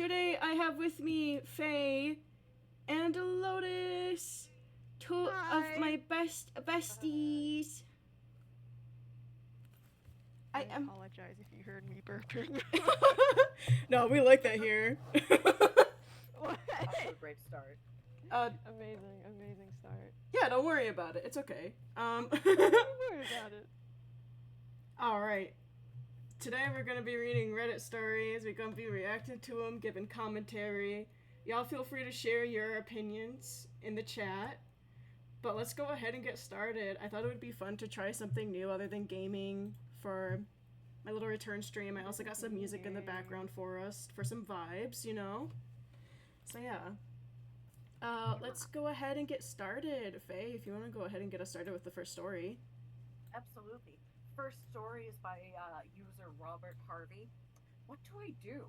Today I have with me Faye and Lotus, two of Hi. my besties. I I am. apologize if you heard me burping. No, we like that here. What? Also a great start. Amazing start. Yeah, don't worry about it. It's okay. Don't worry about it. All right. Today we're gonna be reading Reddit stories. We're gonna be reacting to them, giving commentary. Y'all feel free to share your opinions in the chat. But let's go ahead and get started. I thought it would be fun to try something new other than gaming for my little return stream. I also got some music in the background for us for some vibes, you know? So yeah. Let's go ahead and get started. Faye, if you want to go ahead and get us started with the first story. Absolutely. First story is by user Robert Harvey. What do I do?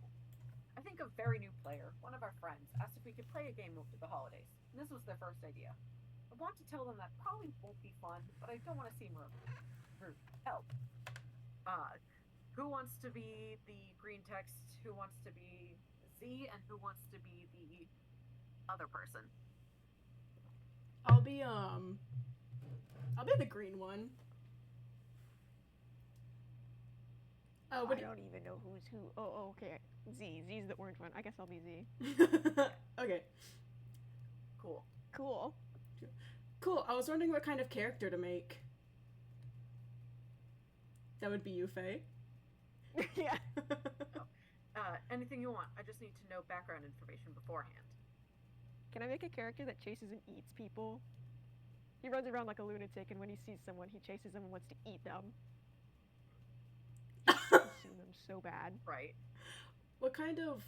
I think a very new player, one of our friends, asked if we could play a game over the holidays. And this was their first idea. I want to tell them that probably won't be fun, but I don't want to seem rude. Help. Who wants to be the green text? Who wants to be Z? And who wants to be the other person? I'll be the green one. I don't even know who's who. Oh, okay. Z's the orange one. I guess I'll be Z. Okay. Cool. Cool. I was wondering what kind of character to make. That would be you, Faye. Yeah. Anything you want. I just need to know background information beforehand. Can I make a character that chases and eats people? He runs around like a lunatic, and when he sees someone, he chases them and wants to eat them. Consume them so bad. Right. What kind of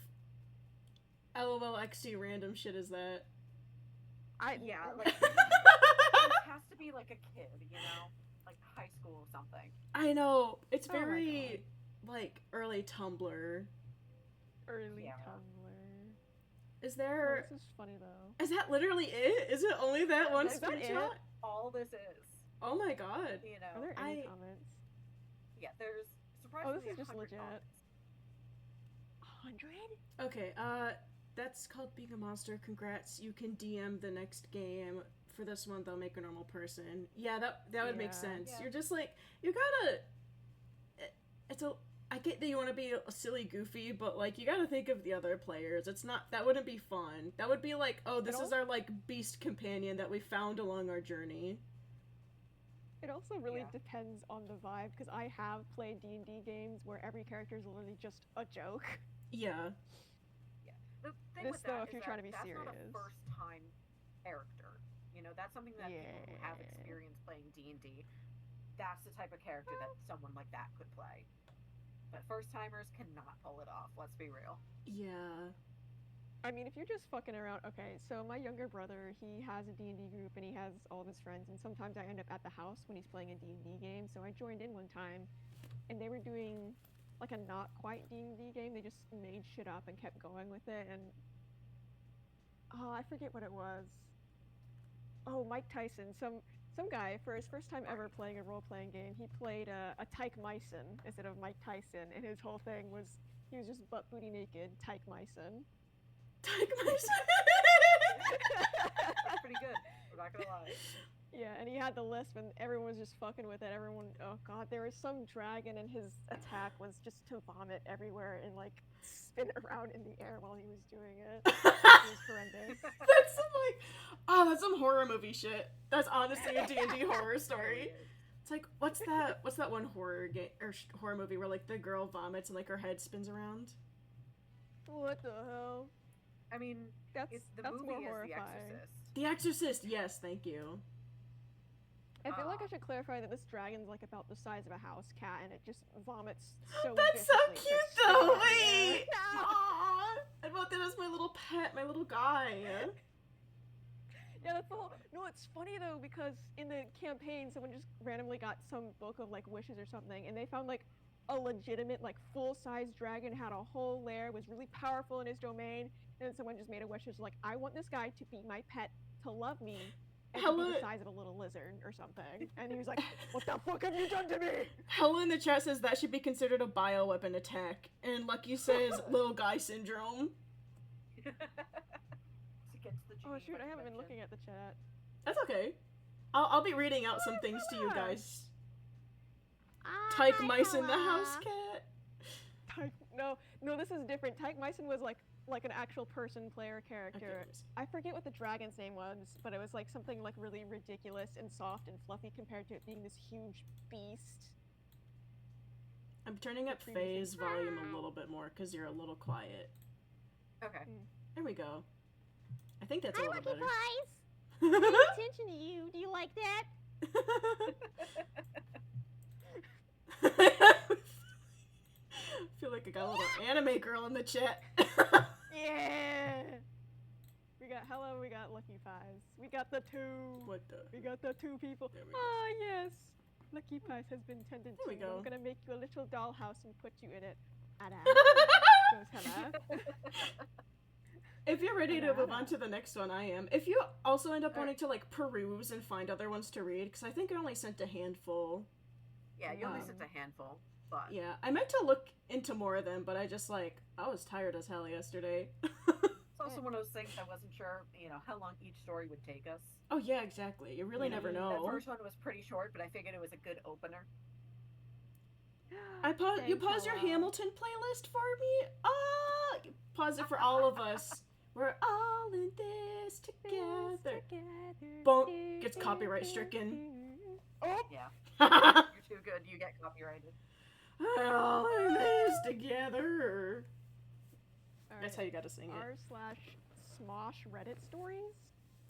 LOLXD random shit is that? Yeah, like it has to be like a kid, you know, like high school or something. I know. It's Oh my very like early Tumblr. Early Yeah. Tumblr. Is there? Oh, this is funny though. Is that literally it? Is it only that one Is that it? screenshot? All this is, Oh my god. you Are know. there any comments? Yeah, there's surprisingly this is just 100 legit. comments. 100? Okay. That's called being a monster. Congrats. You can DM the next game. For this one, they'll make a normal person. Yeah, that would make Yeah. sense. Yeah. You're just like you gotta. I get that you want to be a silly goofy, but like you gotta think of the other players. It's not that wouldn't be fun. That would be like, oh, this is our like beast companion that we found along our journey. It also really Yeah. depends on the vibe, because I have played D&D games where every character is literally just a joke. Yeah. The thing This, with though, that if you're is trying to be that's not a serious. first-time character. You know, that's something that people who have Yeah. experience playing D&D, that's the type of character that someone like that could play. But first-timers cannot pull it off, let's be real. Yeah. I mean, if you're just fucking around, okay, so my younger brother, he has a D&D group and he has all of his friends, and sometimes I end up at the house when he's playing a D&D game, so I joined in one time, and they were doing like a not quite D&D game. They just made shit up and kept going with it, and oh, I forget what it was. Oh, Mike Tyson, some guy, for his first time ever playing a role-playing game, he played a Tyke Myson instead of Mike Tyson, and his whole thing was he was just butt booty naked, Tyke Myson. That's pretty good, I'm not gonna lie. Yeah, and he had the lisp, and everyone was just fucking with it. Everyone, oh god, there was some dragon, and his attack was just to vomit everywhere and like spin around in the air while he was doing it. It was horrendous. That's some like, oh, that's some horror movie shit. That's honestly a D&D horror story. It's like, what's that one horror game or horror movie where like the girl vomits and like her head spins around? What the hell? I mean, That's the more movie is The horrifying. Exorcist. The Exorcist. Yes, thank you. I feel like I should clarify that this dragon's like about the size of a house cat, and it just vomits so That's so viciously, cute it's like though. spitting out the air. Wait. Aww. I want that as my little pet, my little guy. Yeah, that's the whole. No, it's funny though, because in the campaign, someone just randomly got some book of like wishes or something, and they found like a legitimate like full-size dragon, had a whole lair, was really powerful in his domain, and then someone just made a wish, was like, I want this guy to be my pet, to love me, and to be the size of a little lizard or something. And he was like, what the fuck have you done to me? Hella in the chat says that should be considered a bioweapon attack, and Lucky says little guy syndrome. To get to the Oh Geneva shoot, I haven't been Convention. looking at the chat. That's okay. I'll be reading out some things to you guys. Tyke mice in the house, cat. No, this is different. Tyke Myson was like an actual person player character. Okay, I forget what the dragon's name was, but it was like something like really ridiculous and soft and fluffy compared to it being this huge beast. I'm turning up Faye's volume a little bit more because you're a little quiet. Okay. There we go. I think that's a Hi, little Lucky better. Pies! Pay attention to you. Do you like that? I feel like I got a little anime girl in the chat. Yeah. We got Lucky Pies. We got the two. What the? We got the two people. There we go. Ah, yes. Lucky Pies has been tended There we to. go. I'm gonna make you a little dollhouse and put you in it. Ada. Goes hello. If you're ready to move on to the next one, I am. If you also end up wanting to like peruse and find other ones to read, because I think I only sent a handful. Yeah, you only sent a handful, but Yeah, I meant to look into more of them, but I was tired as hell yesterday. it's also one of those things I wasn't sure, how long each story would take us. Oh yeah, exactly. You really never The know. first one was pretty short, but I figured it was a good opener. You pause your Hamilton playlist for me? Pause it for all of us. We're all in this together. Bonk gets copyright stricken. Oh. Yeah, We're you're too good. You get copyrighted. all in this together. All That's how you gotta sing it. r/Smosh Reddit stories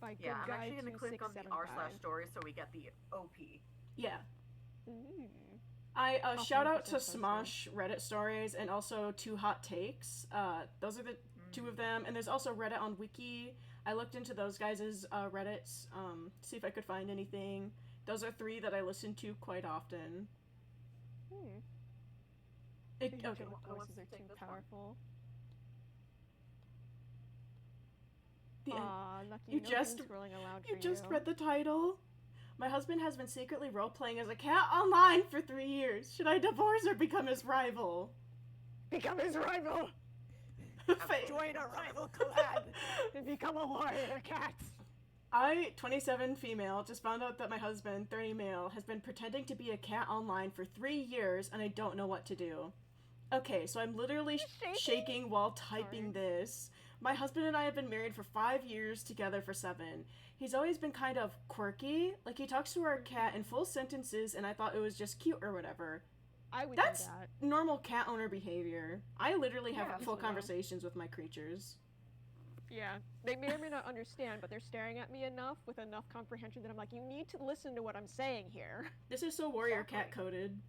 by Yeah, I'm Good actually Guy going to click on the 2675. r/story so we get the OP. Yeah. Ooh. I I'll shout link out it to in post Smosh Reddit stories and also Two Hot Takes. Those are the two of them, and there's also Reddit on Wiki. I looked into those guys' Reddits, see if I could find anything. Those are three that I listen to quite often. I think Okay. the voices are too powerful. The end. Aw, Lucky, You no just- doom scrolling allowed You for just you. read the title. My husband has been secretly role-playing as a cat online for 3 years. Should I divorce or become his rival? Become his rival! Join a rival clan and become a warrior cat! I, 27 female, just found out that my husband, 30 male, has been pretending to be a cat online for 3 years and I don't know what to do. Okay, so I'm literally shaking while typing this. My husband and I have been married for 5 years, together for 7. He's always been kind of quirky. Like, he talks to our cat in full sentences and I thought it was just cute or whatever. I would That's do that. normal cat owner behavior. I literally have Yeah, full yeah. conversations with my creatures. Yeah. They may or may not understand, but they're staring at me enough with enough comprehension that I'm like, you need to listen to what I'm saying here. This is so warrior Exactly. cat coded.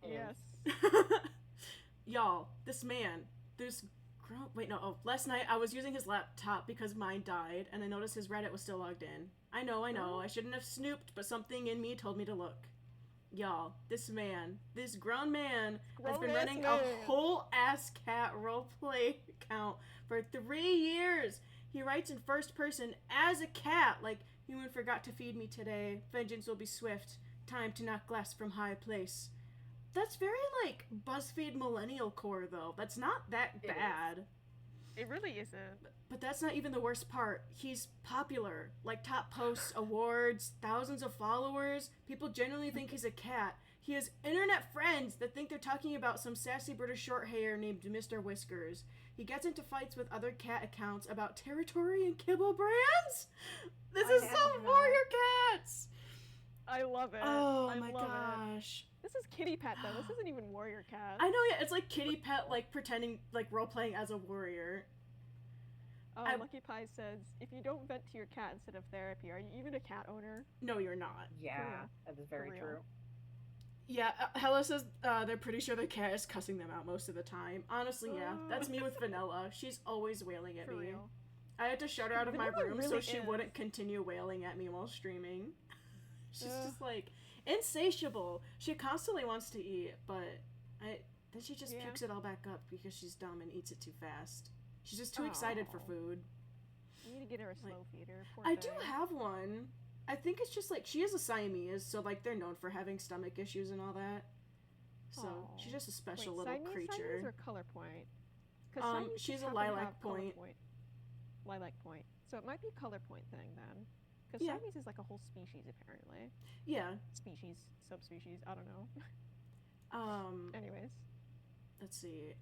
Yes. Y'all, this man, last night I was using his laptop because mine died, and I noticed his Reddit was still logged in. I know, I shouldn't have snooped, but something in me told me to look. Y'all, this grown man, has been running a whole ass cat roleplay account for 3 years. He writes in first person as a cat, like, human forgot to feed me today, vengeance will be swift, time to knock glass from high place. That's very, like, BuzzFeed millennial core, though. That's not that It bad. It really isn't. But that's not even the worst part. He's popular. Like, top posts, awards, thousands of followers. People genuinely think he's a cat. He has internet friends that think they're talking about some sassy British short hair named Mr. Whiskers. He gets into fights with other cat accounts about territory and kibble brands. This is so warrior cats. I love it. Oh I my love gosh. It. This is Kitty Pet though. This isn't even Warrior Cat. I know, yeah, it's like kitty pet, like pretending, like role playing as a warrior. Lucky Pie says, if you don't vent to your cat instead of therapy, are you even a cat owner? No, you're not. Yeah, that is very real. true. Yeah, Hella says they're pretty sure their cat is cussing them out most of the time. Honestly, yeah, that's me with Vanilla. She's always wailing at For me. real. I had to shut her out of my Vanilla room so really she is. wouldn't continue wailing at me while streaming. She's just like insatiable. She constantly wants to eat, but then she just pukes it all back up because she's dumb and eats it too fast. She's just too excited for food. You need to get her a slow feeder. Poor I thing. do have one. I think it's just like she is a Siamese, so like they're known for having stomach issues and all that. So Aw. she's just a special Wait, little Siamese creature. or color point? 'Cause Siamese She's just a happen to lilac have color point. lilac point. So it might be color point thing then. Because Yeah. Siamese is like a whole species apparently. Yeah. Species, subspecies, I don't know. Anyways. Let's see.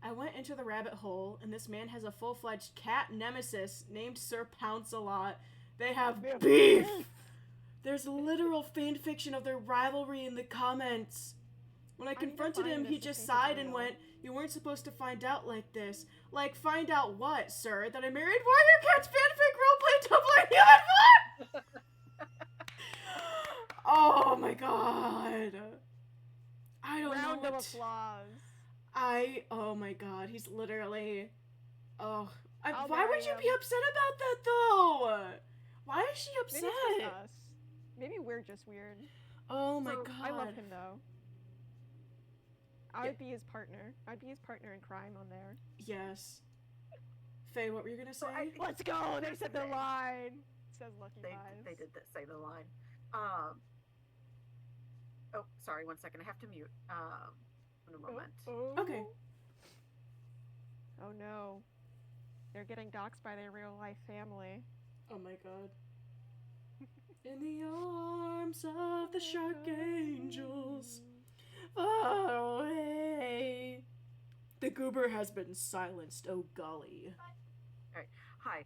I went into the rabbit hole, and this man has a full-fledged cat nemesis named Sir Pounce-a-Lot. They have beef! There's literal fan fiction of their rivalry in the comments. When I need to confronted find him, this he to just see if it's sighed and real. went, "You weren't supposed to find out like this." Like, find out what, sir? That I married Warrior Cat's fanfic roleplay Tumblr human form? Oh my god. I don't Round know of what to- applause. oh my god, he's literally, I'll why marry would you him. be upset about that though? Why is she Maybe upset? it's just us. Maybe we're just weird. Oh my So, god. I love him though. I Yeah. would be his partner. I'd be his partner in crime on there. Yes. Faye, what were you gonna say? So Let's go! They said the They- line! Says Lucky They Vibes. did say the line. Oh, sorry, 1 second. I have to mute. In a moment. Okay. Oh no. They're getting doxxed by their real life family. Oh my god. In the arms of the shark angels, far away. The goober has been silenced, oh golly. Hi.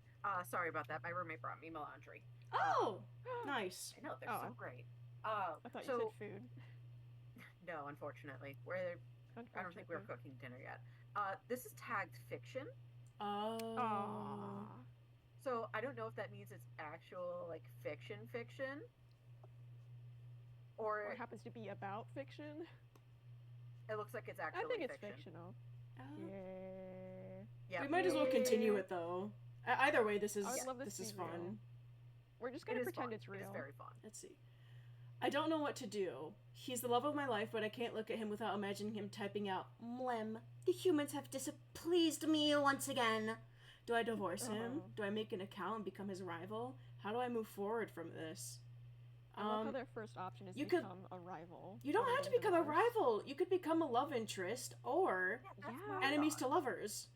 Sorry about that. My roommate brought me melandry. Oh, nice. I know they're Oh. so great. I thought you So said food. no, unfortunately, I don't think we're cooking dinner yet. This is tagged fiction, Oh. Aww. so I don't know if that means it's actual like fiction, Or or it happens to be about fiction. it looks like it's I actually think it's fiction. fictional. Oh. Yeah. Yeah, We might as well continue Yeah. it though. Either way, this is I would love this this is to be real. fun. We're just It gonna is pretend fun. it's real. It is very fun. Let's see. I don't know what to do. He's the love of my life, but I can't look at him without imagining him typing out, "Mlem, the humans have displeased me once again." Do I divorce him? Oh. Do I make an account and become his rival? How do I move forward from this? I love how their first option is you to could- become a rival. You don't rather have to than become a divorce. rival. You could become a love interest or Yeah, that's Yeah. what I enemies to thought. lovers.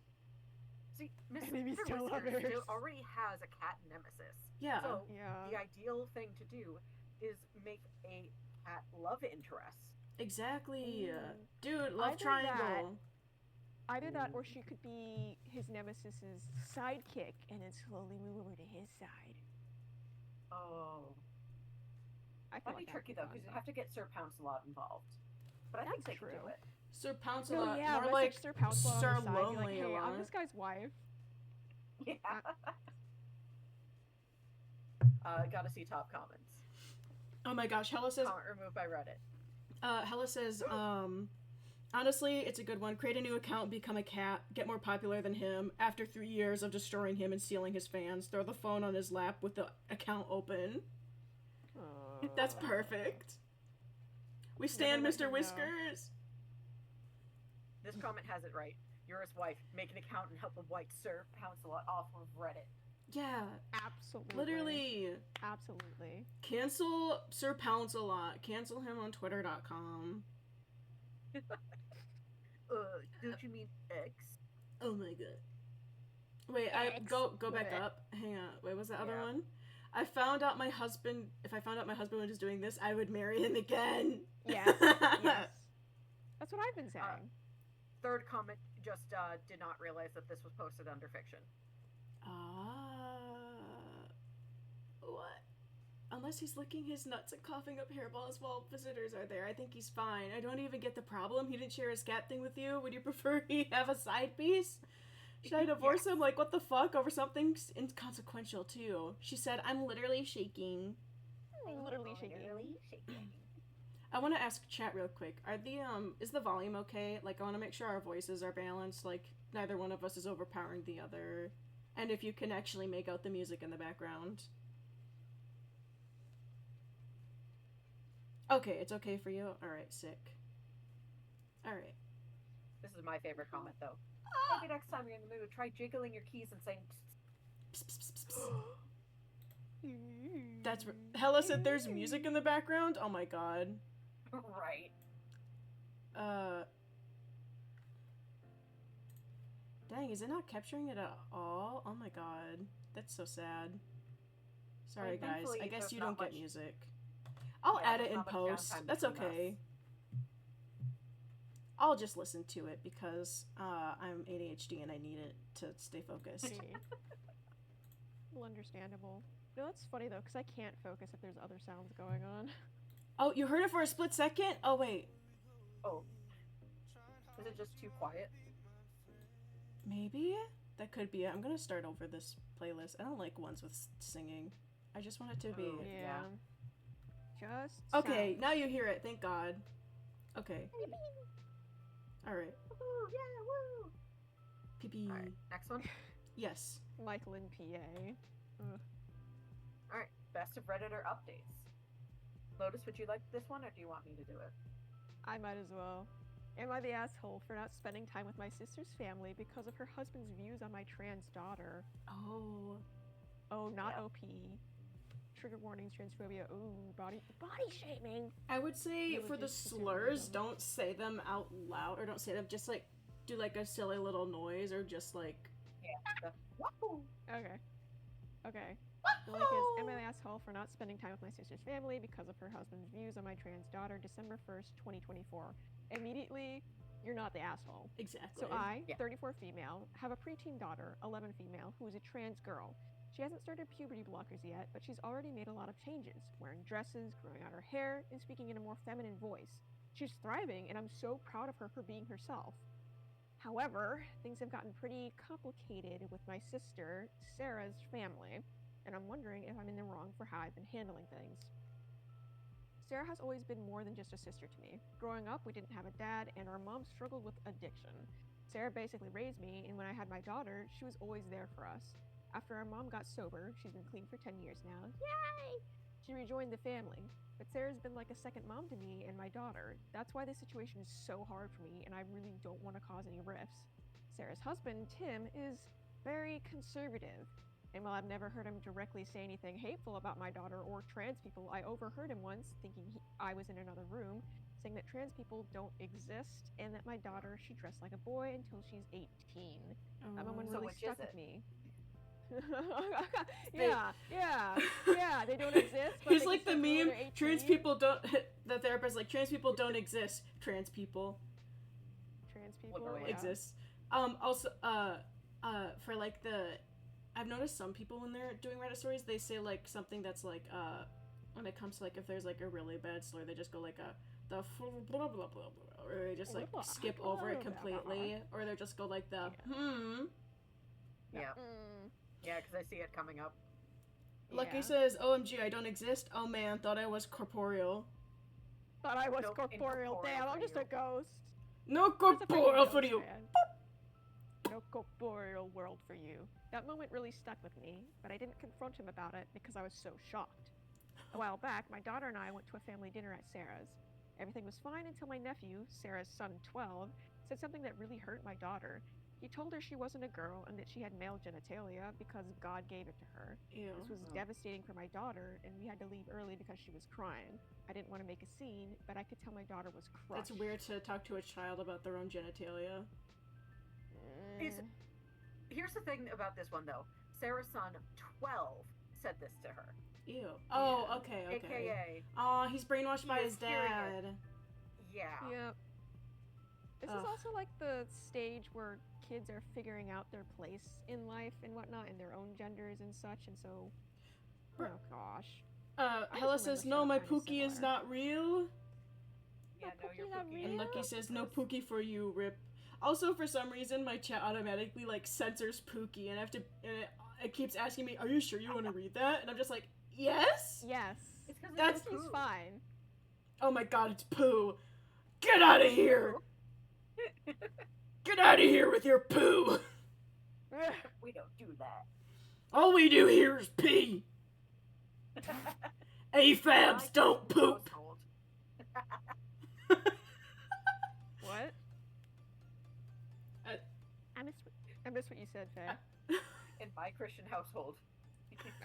See, Mr. Enemies to Mr. Wizard lovers. already has a cat nemesis. Yeah. So Yeah. the ideal thing to do is make a cat love interest. Exactly. Mm. Dude, love Either triangle. Either that, or she could be his nemesis's sidekick, and then slowly move over to his side. Oh, I feel that'd be like tricky that'd though, be because you fun. have to get Sir Pounce-a-lot involved. But I think That's they can do true. it. Sir Pounce a No, lot. yeah, More message like Sir Pounce on Sir the side, be like, Lonely hey, a I'm lot. this guy's wife. Yeah. Gotta see top comments. Oh my gosh, Hella says Comment removed by Reddit. Hella says, honestly, it's a good one. Create a new account, become a cat, get more popular than him. After 3 years of destroying him and stealing his fans, throw the phone on his lap with the account open. That's perfect. We stand, let him Mr. know. Whiskers. This comment has it right. You're his wife. Make an account and help the white Sir Pounce-a-lot off of Reddit. Yeah, Absolutely. literally. Absolutely. Cancel Sir Pounce a lot. Cancel him on Twitter.com. Don't you mean X? Oh my god. Wait, go back Bleh. up. Hang on. Wait, was the other Yeah. one? If I found out my husband was doing this, I would marry him again. Yes. Yes. That's what I've been saying. Third comment just did not realize that this was posted under fiction. What? Unless he's licking his nuts and coughing up hairballs while visitors are there, I think he's fine. I don't even get the problem. He didn't share his cat thing with you. Would you prefer he have a side piece? Should I divorce him? Like, what the fuck? Over something inconsequential, too. She said, I'm literally shaking. Literally shaking. I want to ask chat real quick. Are the, is the volume okay? Like, I want to make sure our voices are balanced. Like, neither one of us is overpowering the other. And if you can actually make out the music in the background. Okay, it's okay for you? Alright, sick. Alright. This is my favorite comment, though. Maybe next time you're in the mood, try jiggling your keys and saying, Psst, psst, psst, psst. That's... Hella said there's music in the background? Oh my god. right. Dang, is it not capturing it at all? Oh my god. That's so sad. Sorry, guys. thankfully, I guess there's you not don't get much- music. I'll Yeah, add it there's in not much post. downtime That's between okay. us. I'll just listen to it because I'm ADHD and I need it to stay focused. Okay. Well, understandable. No, that's funny though, because I can't focus if there's other sounds going on. Oh, you heard it for a split second? Oh, wait. Oh. Is it just too quiet? Maybe? That could be it. I'm gonna start over this playlist. I don't like ones with singing. I just want it to be... Oh. Yeah. Just. Okay, sounds. now you hear it. Thank God. Okay. Alright. Woo, yeah, woo! PP. Alright, next one. Yes. Michael in PA. Alright, best of Redditor updates. Lotus, would you like this one or do you want me to do it? I might as well. Am I the asshole for not spending time with my sister's family because of her husband's views on my trans daughter? Oh. Oh, not Yeah. OP. Trigger warnings, transphobia. Ooh, body shaming. I would say You for would the just slurs, consider them. don't say them out loud, or don't say them, just like do like a silly little noise, or just like Yeah. Wahoo! Okay. Okay. The link is, am I the asshole for not spending time with my sister's family because of her husband's views on my trans daughter, December 1st, 2024. Immediately, you're not the asshole. exactly. So I, Yeah. 34 female, have a preteen daughter, 11 female, who is a trans girl. She hasn't started puberty blockers yet, but she's already made a lot of changes, wearing dresses, growing out her hair, and speaking in a more feminine voice. She's thriving, and I'm so proud of her for being herself. However, things have gotten pretty complicated with my sister, Sarah's family, and I'm wondering if I'm in the wrong for how I've been handling things. Sarah has always been more than just a sister to me. Growing up, we didn't have a dad, and our mom struggled with addiction. Sarah basically raised me, and when I had my daughter, she was always there for us. After our mom got sober, she's been clean for 10 years now, yay! She rejoined the family. But Sarah's been like a second mom to me and my daughter. That's why this situation is so hard for me, and I really don't want to cause any rifts. Sarah's husband, Tim, is very conservative. And while I've never heard him directly say anything hateful about my daughter or trans people, I overheard him once, thinking I was in another room, saying that trans people don't exist and that my daughter should dress like a boy until she's 18. That moment So really which stuck is with it? me. yeah, they don't exist. But He's they like the can still meme. go to Trans 18. people don't. The therapist like trans people don't exist. Trans people Trans people Literally. yeah. exist. Also, for like the, I've noticed some people when they're doing Reddit stories, they say like something that's like when it comes to like if there's like a really bad slur, they just go like the blah blah blah blah, or they just like skip over it completely, or they just go like the Yeah. Mm, Yeah, because I see it coming up. Lucky yeah. says, "OMG, I don't exist. Oh man, thought I was corporeal. Thought I was Nope, corporeal. incorporeal Damn, for I'm just you. a ghost. No Just a fucking corporeal for ghost, you." man. No corporeal world for you. That moment really stuck with me, but I didn't confront him about it because I was so shocked. A while back, my daughter and I went to a family dinner at Sarah's. Everything was fine until my nephew, Sarah's son 12, said something that really hurt my daughter. He told her she wasn't a girl and that she had male genitalia because God gave it to her. Ew. This was devastating for my daughter, and we had to leave early because she was crying. I didn't want to make a scene, but I could tell my daughter was crushed. That's weird to talk to a child about their own genitalia. Is- Here's the thing about this one, though. Sarah's son, 12, said this to her. Ew. Oh, Yeah. okay. AKA, Oh, he's brainwashed by He his was hearing dad. yeah. Yep. This Ugh. is also like the stage where kids are figuring out their place in life and whatnot, and their own genders and such, and so. Br- Oh gosh. Hella remember says, shit "No, my kinda Pookie is similar. not real." Yeah, no, Pookie you're not Pookie. And real? Lucky says, "No Pookie for you, rip." Also, for some reason, my chat automatically like censors Pookie, and I have to. And it keeps asking me, "Are you sure you want to read that?" And I'm just like, "Yes." Yes. It's because That's- Pookie's fine. Oh my God, it's poo. Get out of here! Get out of here with your poo! We don't do that. All we do here is pee. AFABs don't poop. Household. What? I- I missed what you said, Faye. In my Christian household.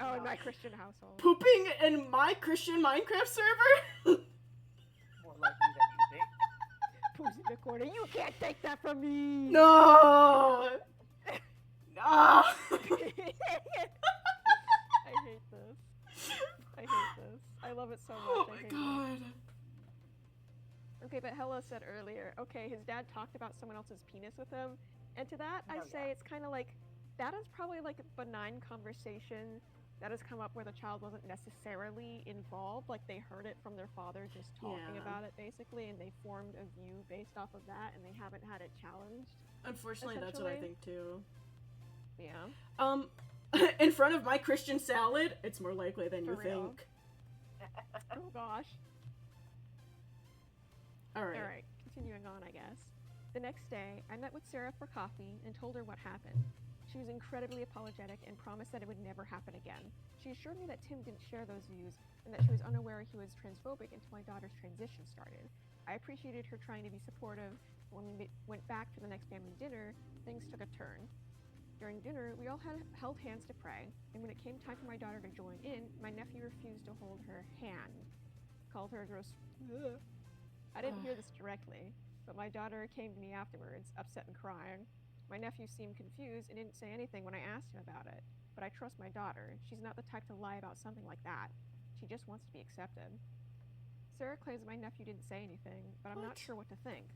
Oh, in No, my Christian household. Pooping in my Christian Minecraft server? More likely than you think. Poo's in the corner. You can't take that from me. No! Ah! I hate this. I hate this. I love it so much. Oh I my hate god. it. Okay, but Hella said earlier, okay, his dad talked about someone else's penis with him, and to that I Oh, say yeah. it's kind of like, that is probably like a benign conversation that has come up where the child wasn't necessarily involved, like they heard it from their father just talking Yeah. about it basically, and they formed a view based off of that, and they haven't had it challenged. Unfortunately, that's what I Essentially. think too. Yeah. In front of my Christian salad, it's more likely than you For real. think. Oh gosh. Alright. Alright, continuing on, I guess. The next day, I met with Sarah for coffee and told her what happened. She was incredibly apologetic and promised that it would never happen again. She assured me that Tim didn't share those views and that she was unaware he was transphobic until my daughter's transition started. I appreciated her trying to be supportive. When we went back for the next family dinner, things took a turn. During dinner, we all held hands to pray, and when it came time for my daughter to join in, my nephew refused to hold her hand. Called her a gross. Ugh. I didn't hear this directly, but my daughter came to me afterwards, upset and crying. My nephew seemed confused and didn't say anything when I asked him about it, but I trust my daughter. She's not the type to lie about something like that. She just wants to be accepted. Sarah claims my nephew didn't say anything, but I'm not What? sure what to think.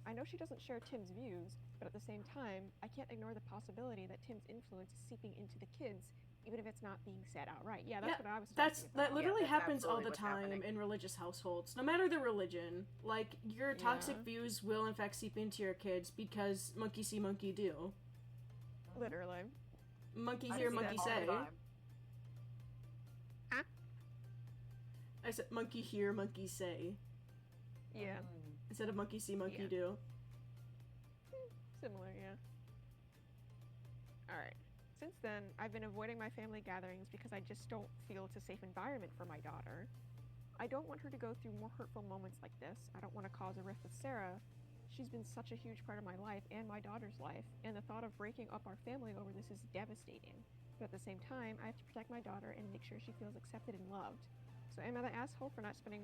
I know she doesn't share Tim's views, but at the same time, I can't ignore the possibility that Tim's influence is seeping into the kids, even if it's not being said outright. Yeah, that's what I was talking That about. literally that's happens all absolutely the what's time happening. in religious households, no matter the religion. Like, your toxic Yeah. views will in fact seep into your kids because monkey see, monkey do. Literally. Monkey I hear, see that monkey all the say. time. I said monkey hear, monkey say. Yeah. Instead of monkey see, monkey Yeah. do. Similar, yeah. Alright. Since then, I've been avoiding my family gatherings because I just don't feel it's a safe environment for my daughter. I don't want her to go through more hurtful moments like this. I don't want to cause a rift with Sarah. She's been such a huge part of my life and my daughter's life, and the thought of breaking up our family over this is devastating. But at the same time, I have to protect my daughter and make sure she feels accepted and loved. So am I the asshole for not spending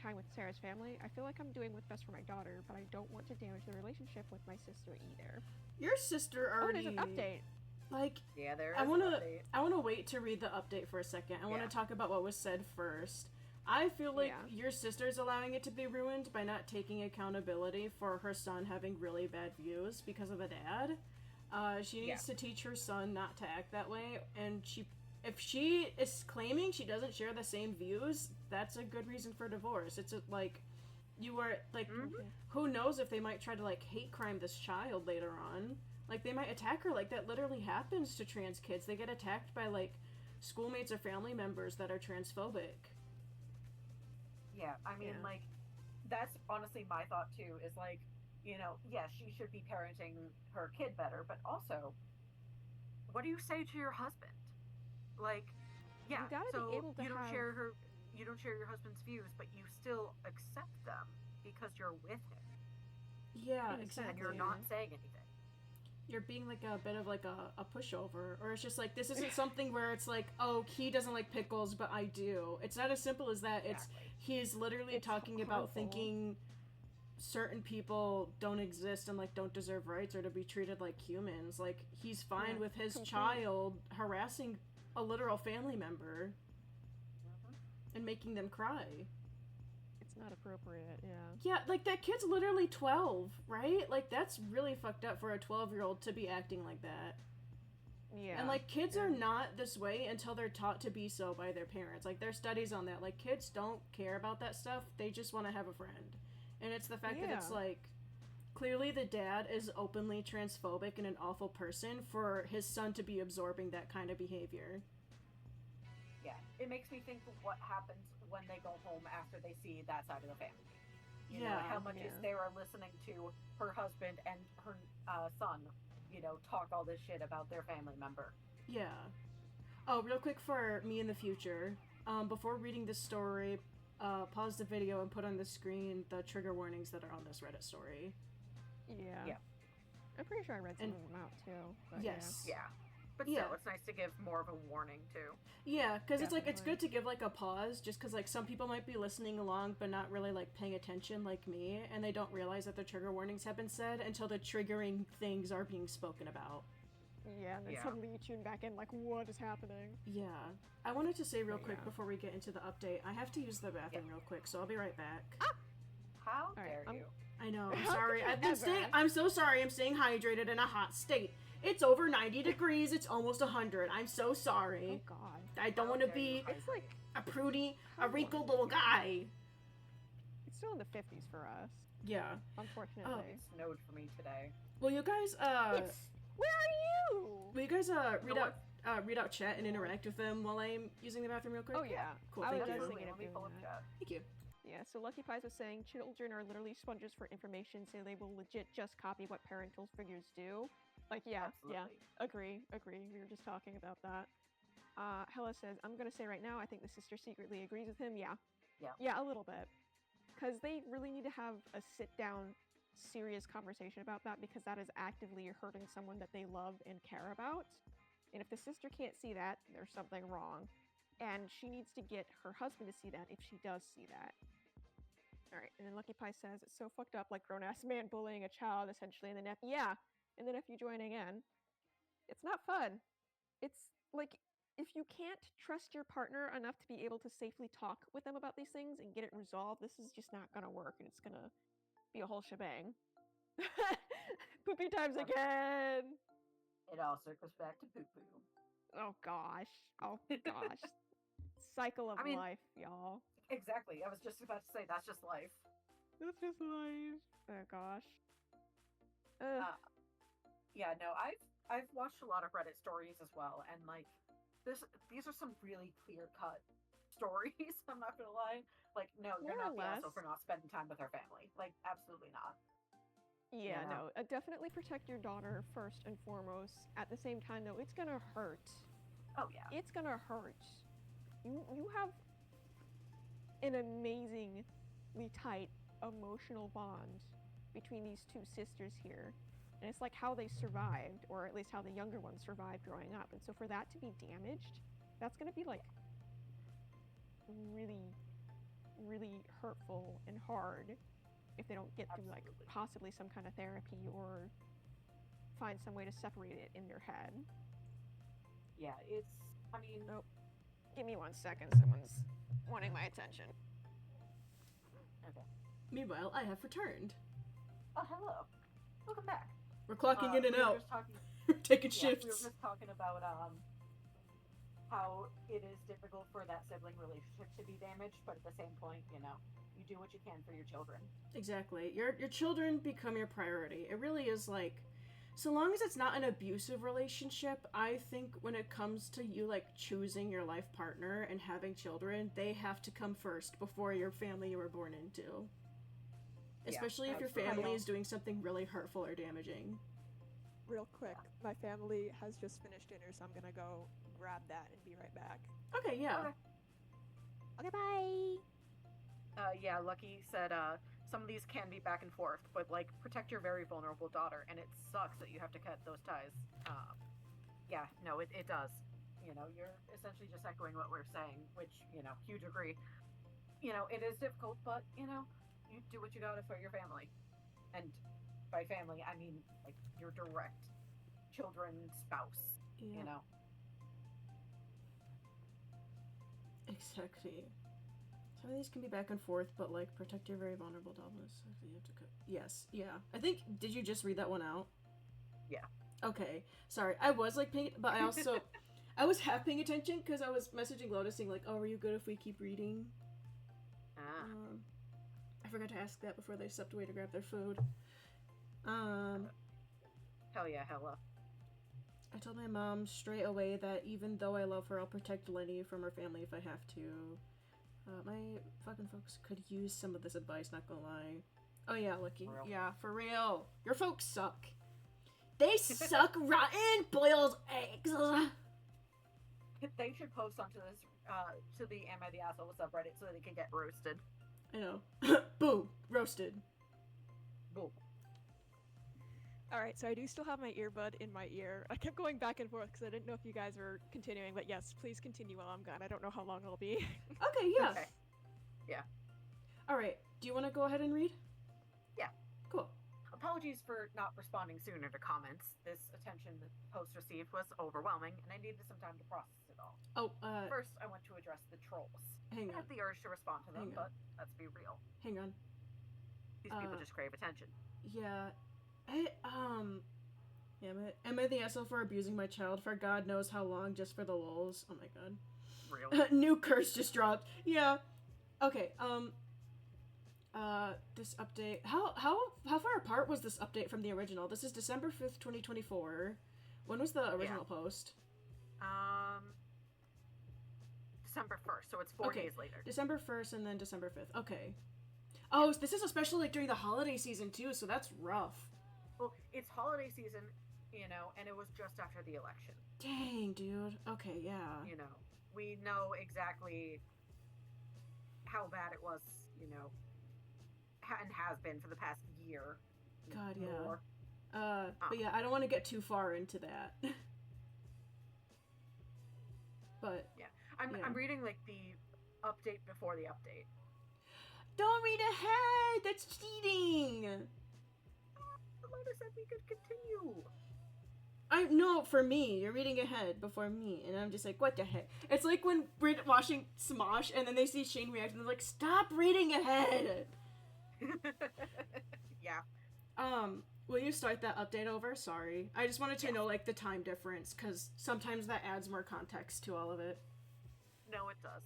time with Sarah's family? I feel like I'm doing what's best for my daughter, but I don't want to damage the relationship with my sister either. Your sister Oh, already. there's an update. Like, Yeah, there is I an wanna update. wait to read the update for a second. I wanna Yeah. talk about what was said first. I feel like Yeah. your sister's allowing it to be ruined by not taking accountability for her son having really bad views because of the dad. She needs to teach her son not to act that way, and if she is claiming she doesn't share the same views, that's a good reason for divorce. It's like, you are like, who knows if they might try to like hate crime this child later on. Like, they might attack her. Like, that literally happens to trans kids. They get attacked by like schoolmates or family members that are transphobic. Yeah, I mean, Yeah. like, that's honestly my thought too. Is like, yes, she should be parenting her kid better, but also, what do you say to your husband? Like, yeah, You gotta be so able to you don't have- you don't share your husband's views, but you still accept them because you're with him Yeah, Exactly. and exactly. you're not saying anything. You're being like a bit of like a pushover, or it's just like, this isn't something where it's like, oh, he doesn't like pickles but I do. It's not as simple as that. It's Exactly. he's literally It's talking about harmful. thinking certain people don't exist and like don't deserve rights or to be treated like humans. Like, he's fine Yeah, with his complete- child harassing a literal family member Mhm. and making them cry. It's not appropriate, yeah. Yeah, like, that kid's literally 12, right? Like, that's really fucked up for a 12-year-old to be acting like that. Yeah. And like, kids are and- not this way until they're taught to be so by their parents. Like, there's studies on that. Like, kids don't care about that stuff. They just want to have a friend. And it's the fact that it's Yeah. like, clearly the dad is openly transphobic and an awful person for his son to be absorbing that kind of behavior. Yeah, it makes me think of what happens when they go home after they see that side of the family. You know, Yeah. how much is Yeah. Sarah listening to her husband and her son, talk all this shit about their family member. Yeah. Oh, real quick for me in the future, before reading this story, pause the video and put on the screen the trigger warnings that are on this Reddit story. Yeah. Yeah. I'm pretty sure I read some And- of them out too. But Yes. Yeah. But Yeah. still, it's nice to give more of a warning, too. Yeah, because it's like, it's Definitely. good to give like a pause, just because like some people might be listening along but not really like paying attention like me, and they don't realize that the trigger warnings have been said until the triggering things are being spoken about. Yeah, and then Yeah. suddenly you tune back in, like, what is happening? Yeah. I wanted to say real But quick yeah. before we get into the update, I have to use the bathroom real quick, so I'll be right back. How Alright, dare I'm- you? I know, I'm How sorry. could you I've been staying. ever? I'm so sorry. I'm staying hydrated in a hot state. It's over 90 degrees. It's almost 100. I'm so Oh sorry. god. I don't How want to dare you be It's like, a prudy, How a wrinkled warm little is it here? guy. it's still in the 50s for us, Yeah. unfortunately. It snowed for me today. Will you guys Where are you? will you guys read know out read out chat and interact with them while I'm using the bathroom real quick? Oh yeah. Cool. I Thank was you. just Absolutely. thinking Let of me doing pull up that. chat. Thank you. Yeah, so Lucky Pies was saying children are literally sponges for information, so they will legit just copy what parental figures do. Like, yeah, Absolutely. agree. We were just talking about that. Hella says, I'm gonna say right now, I think the sister secretly agrees with him. Yeah. Yeah. Yeah, a little bit. Because they really need to have a sit-down, serious conversation about that, because that is actively hurting someone that they love and care about. And if the sister can't see that, there's something wrong. And she needs to get her husband to see that if she does see that. Alright, and then Lucky Pie says, it's so fucked up, like grown-ass man bullying a child, essentially, and then yeah, and then if you join again, it's not fun. It's, like, if you can't trust your partner enough to be able to safely talk with them about these things and get it resolved, this is just not gonna work, and it's gonna be a whole shebang. Poopy times Yep. again! It all circles back to poo poo. Oh gosh. Oh gosh. Cycle of I mean- life, y'all. Exactly. I was just about to say that's just life. That's just life. Oh gosh. Ugh. Yeah, no, I've watched a lot of Reddit stories as well, and like these are some really clear cut stories. I'm not gonna lie. Like, no, you're More or not the asshole less. for not spending time with our family. Like, absolutely not. Yeah, know? no. Definitely protect your daughter first and foremost. At the same time, though, it's gonna hurt. Oh yeah. It's gonna hurt. You have an amazingly tight emotional bond between these two sisters here. And it's like how they survived, or at least how the younger one survived growing up. And so for that to be damaged, that's gonna be like really, really hurtful and hard if they don't get through like Absolutely. possibly some kind of therapy or find some way to separate it in their head. Yeah, it's. I mean, Oh. Give me 1 second, someone's wanting my attention. okay. Meanwhile, I have returned. Oh, hello. Welcome back. We're clocking in and we were out. just talking, We're taking we were shifts. just talking about how it is difficult for that sibling relationship to be damaged, but at the same point, you know, you do what you can for your children. Exactly. Your children become your priority. It really is like, so long as it's not an abusive relationship, I think when it comes to you like choosing your life partner and having children, they have to come first before your family you were born into. Yeah, Especially if your absolutely. family is doing something really hurtful or damaging. Real quick, my family has just finished dinner, so I'm gonna go grab that and be right back. Okay, yeah. Okay. Okay, bye. Yeah, Lucky said some of these can be back and forth, but like protect your very vulnerable daughter, and it sucks that you have to cut those ties. Yeah, no, it does. You know, you're essentially just echoing what we're saying, which, you know, huge agree. You know, it is difficult, but, you know, you do what you gotta for your family. And by family, I mean, like, your direct children, spouse, Yeah. you know. Exactly. Some of these can be back and forth, but like protect your very vulnerable daughters. You have to yes, yeah. I think, did you just read that one out? Yeah. Okay. Sorry, I was like paying, but I also, I was half paying attention because I was messaging Lotus saying like, oh, are you good if we keep reading? I forgot to ask that before they stepped away to grab their food. Hell yeah, hella. I told my mom straight away that even though I love her, I'll protect Lenny from her family if I have to. My fucking folks could use some of this advice, not gonna lie. Oh yeah, Lucky. For real? Yeah, for real. Your folks suck. They suck rotten boiled eggs. They should post onto this, to the Am I the Asshole subreddit so they can get roasted. I know. Boom. Roasted. Boom. Alright, so I do still have my earbud in my ear. I kept going back and forth because I didn't know if you guys were continuing, but yes, please continue while I'm gone. I don't know how long it'll be. Okay, yeah. Okay. Yeah. Alright, do you want to go ahead and read? Yeah. Cool. Apologies for not responding sooner to comments. This attention the post received was overwhelming, and I needed some time to process it all. Oh, First, I want to address the trolls. hang I on. had the urge to respond to them, Hang on. but let's be real. Hang on. These people just crave attention. Yeah. Am I the asshole for abusing my child for God knows how long just for the lulz? Oh my god. Real. New curse just dropped. Yeah. Okay, this update. How far apart was this update from the original? This is December 5th, 2024. When was the original post? December 1st, so it's 4 days later. December 1st and then December 5th. Okay. Oh, this is especially like during the holiday season too, so that's rough. Well, it's holiday season, you know, and it was just after the election. Dang, dude. Okay, yeah. You know, we know exactly how bad it was, you know, and has been for the past year. God, yeah. More. But yeah, I don't want to get too far into that. But yeah, I'm reading like the update before the update. Don't read ahead. That's cheating. The letter said we could continue. I know, for me, you're reading ahead before me, and I'm just like, what the heck? It's like when we're watching Smosh, and then they see Shane react, and they're like, stop reading ahead. Yeah. Will you start that update over? Sorry. I just wanted to know, like, the time difference, because sometimes that adds more context to all of it. No, it does.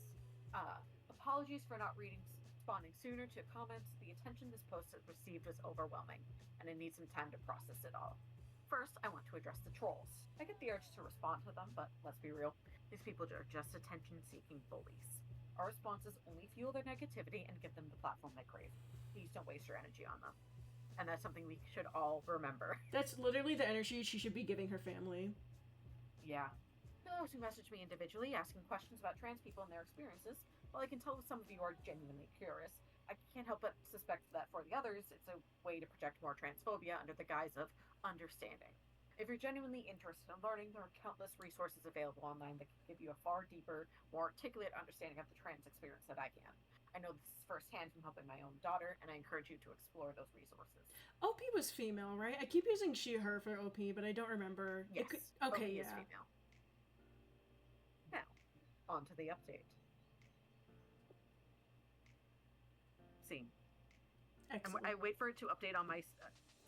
Apologies for not responding sooner to comments. The attention this post has received is overwhelming, and I need some time to process it all. First, I want to address the trolls. I get the urge to respond to them, but let's be real. These people are just attention-seeking bullies. Our responses only fuel their negativity and give them the platform they crave. Please don't waste your energy on them. And that's something we should all remember. That's literally the energy she should be giving her family. Yeah. Those who message me individually asking questions about trans people and their experiences, while I can tell some of you are genuinely curious, I can't help but suspect that for the others, it's a way to project more transphobia under the guise of understanding. If you're genuinely interested in learning, there are countless resources available online that can give you a far deeper, more articulate understanding of the trans experience that I can. I know this is firsthand from helping my own daughter, and I encourage you to explore those resources. OP was female, right? I keep using she, her for OP, but I don't remember. Yes, okay, OP is female. Now, on to the update. Scene. Excellent. I wait for it to update on my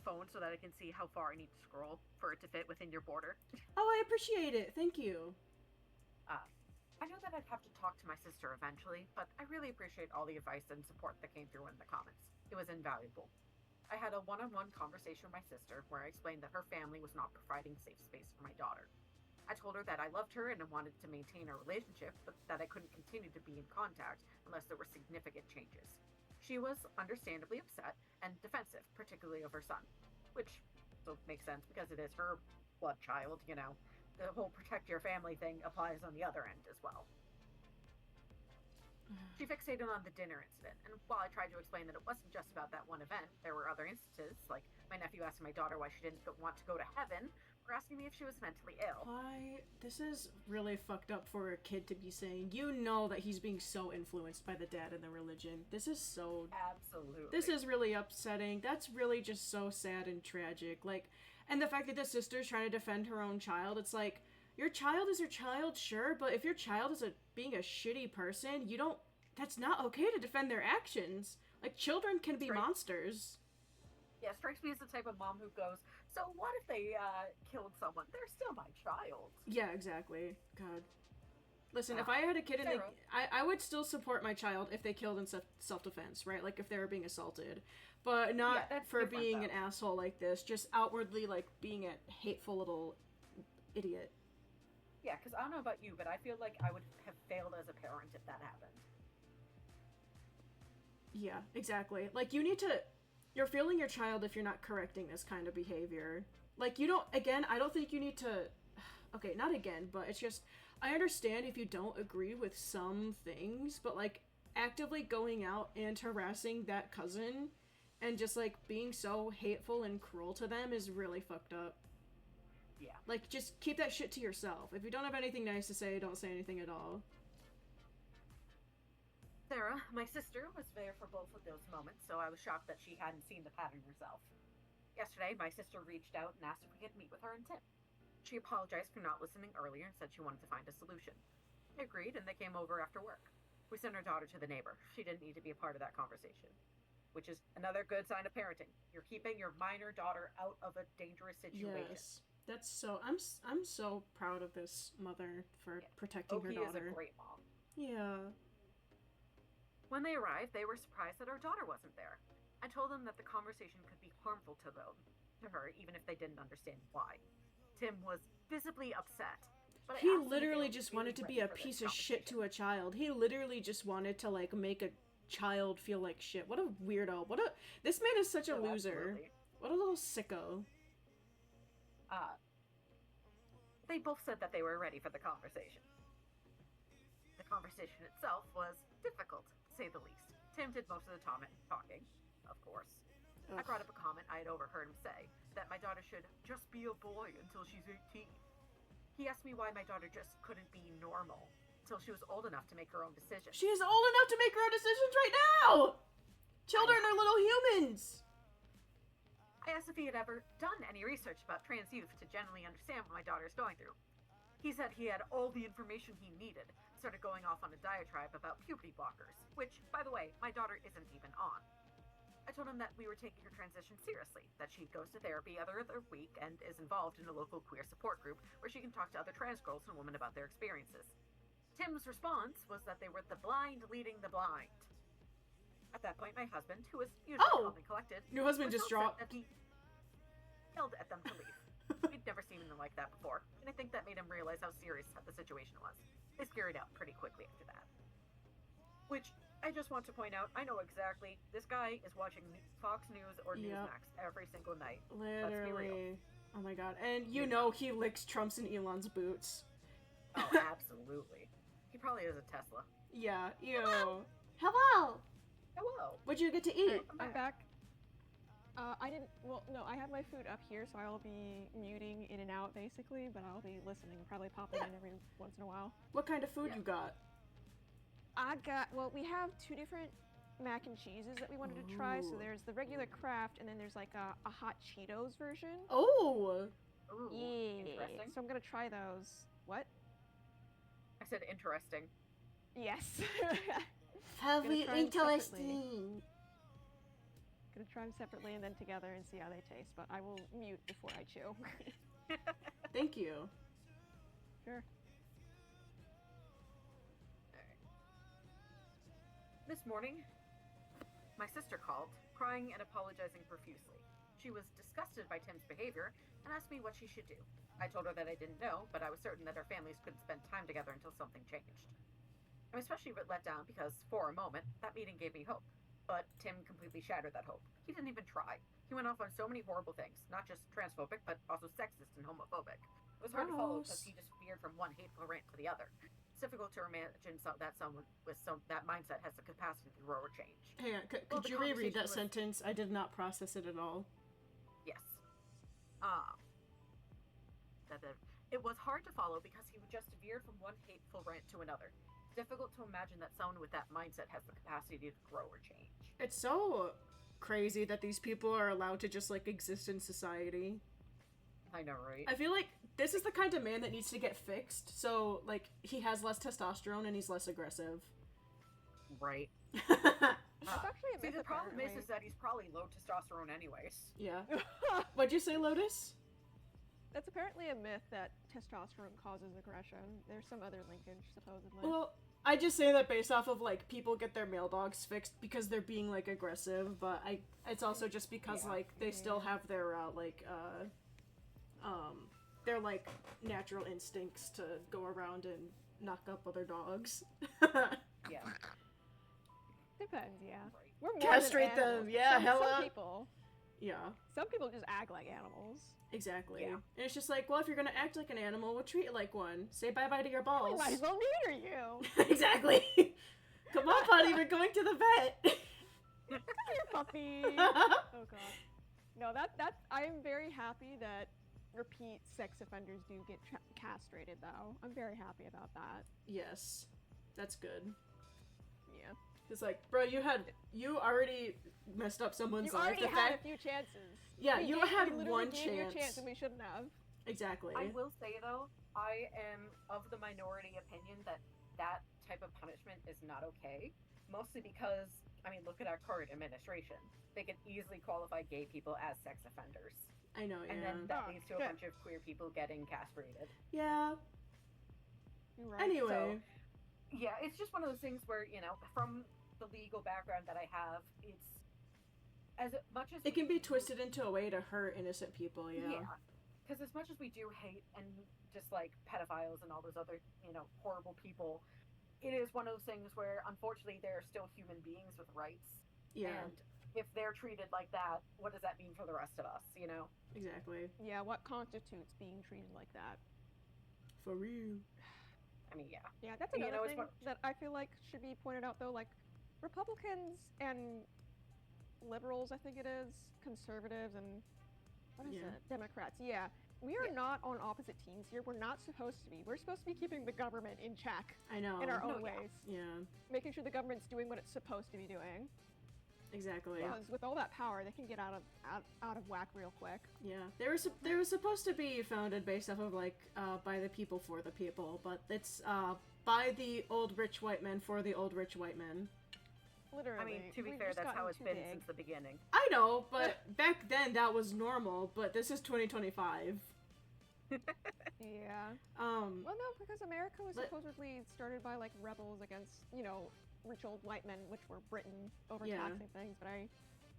phone so that I can see how far I need to scroll for it to fit within your border. Oh, I appreciate it. Thank you. I know that I'd have to talk to my sister eventually, but I really appreciate all the advice and support that came through in the comments. It was invaluable. I had a one-on-one conversation with my sister where I explained that her family was not providing safe space for my daughter. I told her that I loved her and wanted to maintain a relationship, but that I couldn't continue to be in contact unless there were significant changes. She was understandably upset and defensive, particularly of her son, which also makes sense because it is her blood child, you know. The whole protect your family thing applies on the other end as well. She fixated on the dinner incident, and while I tried to explain that it wasn't just about that one event, there were other instances, like my nephew asking my daughter why she didn't want to go to heaven, or asking me if she was mentally ill. Why? This is really fucked up for a kid to be saying. You know that he's being so influenced by the dad and the religion. This is so... Absolutely. This is really upsetting. That's really just so sad and tragic. Like, and the fact that the sister's trying to defend her own child, it's like, your child is your child, sure, but if your child is being a shitty person, you don't... That's not okay to defend their actions. Like, children can be monsters. Yeah, strikes me as the type of mom who goes, so what if they killed someone? They're still my child. Yeah, exactly. God. Listen, if I had a kid and I would still support my child if they killed in self-defense, right? Like, if they were being assaulted. But not for being an asshole like this. Just outwardly, like, being a hateful little idiot. Yeah, because I don't know about you, but I feel like I would have failed as a parent if that happened. Yeah, exactly. Like, you need to... You're failing your child if you're not correcting this kind of behavior. Like, you don't... Again, I don't think you need to... Okay, not again, but it's just... I understand if you don't agree with some things, but, like, actively going out and harassing that cousin and just, like, being so hateful and cruel to them is really fucked up. Yeah. Like, just keep that shit to yourself. If you don't have anything nice to say, don't say anything at all. Sarah, my sister, was there for both of those moments, so I was shocked that she hadn't seen the pattern herself. Yesterday, my sister reached out and asked if we could meet with her and Tim. She apologized for not listening earlier and said she wanted to find a solution. I agreed, and they came over after work. We sent her daughter to the neighbor. She didn't need to be a part of that conversation. Which is another good sign of parenting. You're keeping your minor daughter out of a dangerous situation. Yes. That's so... I'm so proud of this mother for protecting her Opie daughter. is a great mom. Yeah. When they arrived, they were surprised that our daughter wasn't there. I told them that the conversation could be harmful to her, even if they didn't understand why. Tim was visibly upset. But He literally just wanted to be a piece of shit to a child. He literally just wanted to, like, make a child feel like shit. What a weirdo. This man is such a loser. Absolutely. What a little sicko. They both said that they were ready for the conversation. The conversation itself was difficult, to say the least. Tim did most of the talking, of course. Ugh. I brought up a comment I had overheard him say, that my daughter should just be a boy until she's 18. He asked me why my daughter just couldn't be normal until she was old enough to make her own decisions. She is old enough to make her own decisions right now! Children are little humans! I asked if he had ever done any research about trans youth to generally understand what my daughter is going through. He said he had all the information he needed, and started going off on a diatribe about puberty blockers, which, by the way, my daughter isn't even on. I told him that we were taking her transition seriously, that she goes to therapy every other week and is involved in a local queer support group where she can talk to other trans girls and women about their experiences. Tim's response was that they were the blind leading the blind. At that point, my husband, who was usually calm and collected, Your husband was just so dropped. upset that he yelled at them to leave. We'd never seen him like that before, and I think that made him realize how serious the situation was. They scurried out pretty quickly after that. Which, I just want to point out, I know exactly, this guy is watching Fox News or Newsmax every single night. Literally. Let's be real. Oh my god. And you know he licks Trump's and Elon's boots. Oh, absolutely. He probably is a Tesla. Yeah, ew. Hello! Hello. What'd you get to eat? I'm back. I have my food up here, so I'll be muting in and out basically, but I'll be listening, probably popping in every once in a while. What kind of food you got? We have two different mac and cheeses that we wanted to try. So Ooh. there's the regular Kraft, and then there's like a hot Cheetos version. Oh! Ooh, Yeah. interesting. So I'm gonna try those. What? I said interesting. Yes. Very try 'em separately. interesting. Gonna try them separately and then together and see how they taste. But I will mute before I chew. Thank you. Sure. This morning, my sister called, crying and apologizing profusely. She was disgusted by Tim's behavior and asked me what she should do. I told her that I didn't know, but I was certain that our families couldn't spend time together until something changed. I'm especially let down because, for a moment, that meeting gave me hope. But Tim completely shattered that hope. He didn't even try. He went off on so many horrible things, not just transphobic, but also sexist and homophobic. It was hard to follow because he just veered from one hateful rant to the other. It's difficult to imagine that someone with that mindset has the capacity to grow or change. Hang on, Well, could the you reread that conversation sentence? I did not process it at all. Yes. It was hard to follow because he would just veer from one hateful rant to another. It's difficult to imagine that someone with that mindset has the capacity to grow or change. It's so crazy that these people are allowed to just, like, exist in society. I know, right? I feel like this is the kind of man that needs to get fixed, so, like, he has less testosterone and he's less aggressive. Right. That's actually a See, myth, the problem apparently. is that he's probably low testosterone anyways. Yeah. What'd you say, Lotus? That's apparently a myth that testosterone causes aggression. There's some other linkage, supposedly. Well, I just say that based off of, like, people get their male dogs fixed because they're being, like, aggressive, but it's also just because, like, they still have their, their, like, natural instincts to go around and knock up other dogs. Yeah. Depends, yeah. Right. We're more Castrate than animals. them, yeah, hella. Some people just act like animals. Exactly. Yeah. And it's just like, well, if you're gonna act like an animal, we'll treat it like one. Say bye-bye to your We balls. might as well neuter you. Exactly. Come on, buddy, we're going to the vet. Come here, puppy. Oh god. No, I'm very happy that repeat sex offenders do get castrated, though. I'm very happy about that. Yes. That's good. Yeah. It's like, bro, you already messed up someone's You life. already had a few chances. Yeah, We you gave- had we literally one gave you a chance chance. and we shouldn't have. Exactly. I will say though, I am of the minority opinion that that type of punishment is not okay. Mostly because, I mean, look at our current administration. They can easily qualify gay people as sex offenders. I know, yeah. And then that Oh, leads to a shit. bunch of queer people getting castrated. Yeah. You're right. Anyway. Yeah, it's just one of those things where, you know, from the legal background that I have, it's as much as It can be twisted into a way to hurt innocent people, yeah. Because as much as we do hate and just like pedophiles and all those other, you know, horrible people, it is one of those things where unfortunately they're still human beings with rights. Yeah, And if they're treated like that, what does that mean for the rest of us, you know? exactly. Yeah, what constitutes being treated like that? For real. I mean, yeah. Yeah, that's You another know, it's thing what- that I feel like should be pointed out though. Like, Republicans and liberals, I think it is, conservatives and what is Yeah. it? Democrats. Yeah, we are Yeah. not on opposite teams here. We're not supposed to be. We're supposed to be keeping the government in check I know. in our own No, yeah. ways, Yeah, making sure the government's doing what it's supposed to be doing. exactly. Because with all that power, they can get out of whack real quick. Yeah, they were supposed to be founded based off of like by the people for the people, but it's by the old rich white men for the old rich white men. Literally. I mean, to be we've fair, just that's how gotten it's too been big. since the beginning. I know, but back then that was normal. But this is 2025. Yeah. Um, Well, no, because America was Let- supposedly started by like rebels against, you know, rich old white men, which were Britain Yeah. overtaxing things. But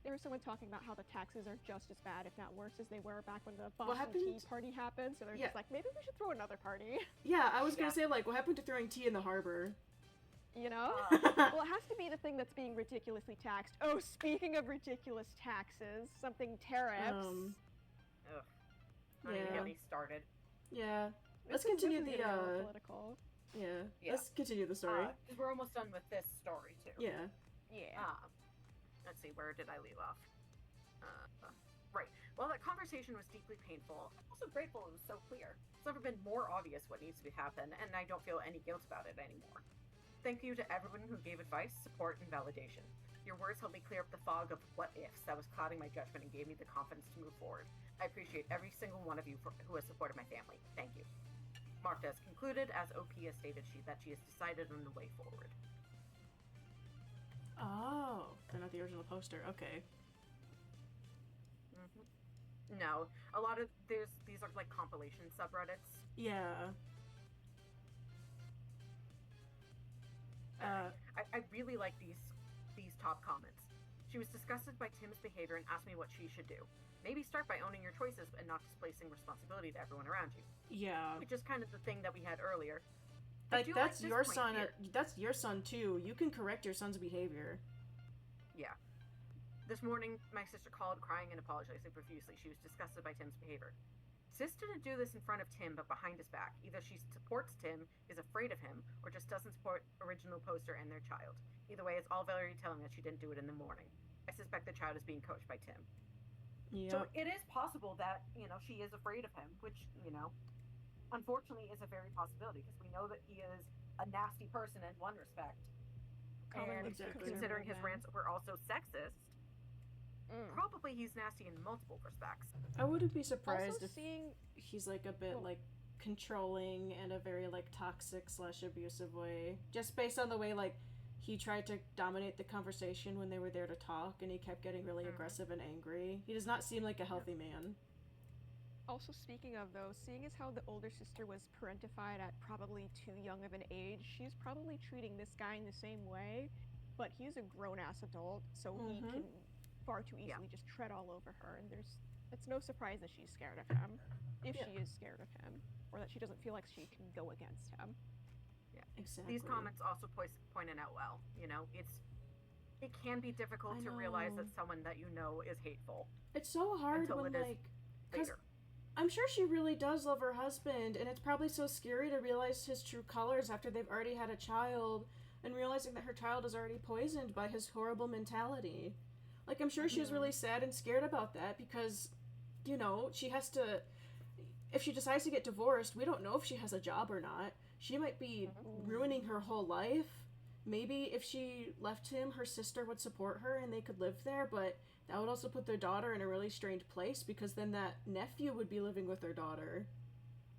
there was someone talking about how the taxes are just as bad, if not worse, as they were back when the Boston Tea happened? Party happened. So they're Yeah. just like, maybe we should throw another party. yeah, I was gonna Yeah. say like, what happened to throwing tea in the harbor? You know? Uh, Well, it has to be the thing that's being ridiculously taxed. Oh, speaking of ridiculous taxes, something tariffs. Ugh. Don't even Yeah. get me started. Yeah, let's This is continue getting the a little political. yeah. Yeah. Let's continue the story. Because we're almost done with this story, too. Yeah. Yeah. Let's see, where did I leave off? Right. While that conversation was deeply painful, I'm also grateful it was so clear. It's never been more obvious what needs to happen, and I don't feel any guilt about it anymore. Thank you to everyone who gave advice, support, and validation. Your words helped me clear up the fog of what-ifs that was clouding my judgment and gave me the confidence to move forward. I appreciate every single one of you who has supported my family. Thank you. Marked as concluded, as OP has stated that she has decided on the way forward. Oh, they're not the original poster. Okay. No, a lot of these are like compilation subreddits. Yeah. I really like these top comments. She was disgusted by Tim's behavior and asked me what she should do. Maybe start by owning your choices and not displacing responsibility to everyone around you. Yeah. Which is kind of the thing that we had earlier. I Like do that's this your point son. here. That's your son too. You can correct your son's behavior. Yeah. This morning, my sister called crying and apologizing profusely. She was disgusted by Tim's behavior. Sis didn't do this in front of Tim, but behind his back. Either she supports Tim, is afraid of him, or just doesn't support original poster and their child. Either way, it's all very telling that she didn't do it in the morning. I suspect the child is being coached by Tim. Yeah. So it is possible that, you know, she is afraid of him, which, you know, unfortunately is a very possibility because we know that he is a nasty person in one respect. Commonly And Exactly. considering his conservative rants were also sexist, Mm. probably he's nasty in multiple respects. I wouldn't be surprised Also if seeing he's like a bit Well- like controlling in a very like toxic / abusive way. Just based on the way like he tried to dominate the conversation when they were there to talk, and he kept getting really Mhm. aggressive and angry. He does not seem like a healthy man. Also, speaking of though, seeing as how the older sister was parentified at probably too young of an age, she's probably treating this guy in the same way, but he's a grown-ass adult, so he Mhm. can far too easily just tread all over her, and it's no surprise that she's scared of him, if Yeah. she is scared of him, or that she doesn't feel like she can go against him. Exactly. These comments also pointed out well. You know, it can be difficult I to realize know. that someone that you know is hateful It's so hard until when it is like 'cause later. I'm sure she really does love her husband, and it's probably so scary to realize his true colors after they've already had a child, and realizing that her child is already poisoned by his horrible mentality. Like, I'm sure she was really sad and scared about that because, you know, she has to. If she decides to get divorced, we don't know if she has a job or not. She might be ruining her whole life, maybe if she left him, her sister would support her and they could live there, but that would also put their daughter in a really strange place because then that nephew would be living with their daughter.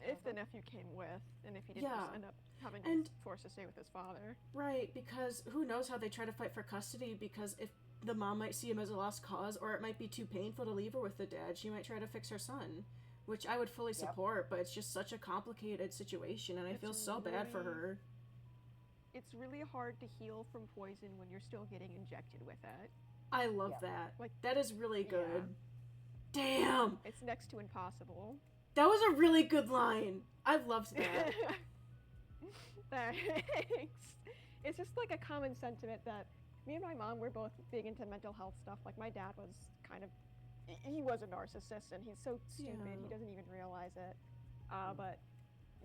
If the nephew came with, and if he didn't Yeah. just end up having And- forced to stay with his father. Right, because who knows how they try to fight for custody, because if the mom might see him as a lost cause, or it might be too painful to leave her with the dad, she might try to fix her son, which I would fully support, but it's just such a complicated situation, and I It's feel so bad for really- her. It's really hard to heal from poison when you're still getting injected with it. I love Yeah. that. Like, That is really yeah. good. Damn! It's next to impossible. That was a really good line. I loved that. Thanks. It's just like a common sentiment that me and my mom were both big into mental health stuff. Like my dad was kind of, he was a narcissist and he's so stupid Yeah. he doesn't even realize it. But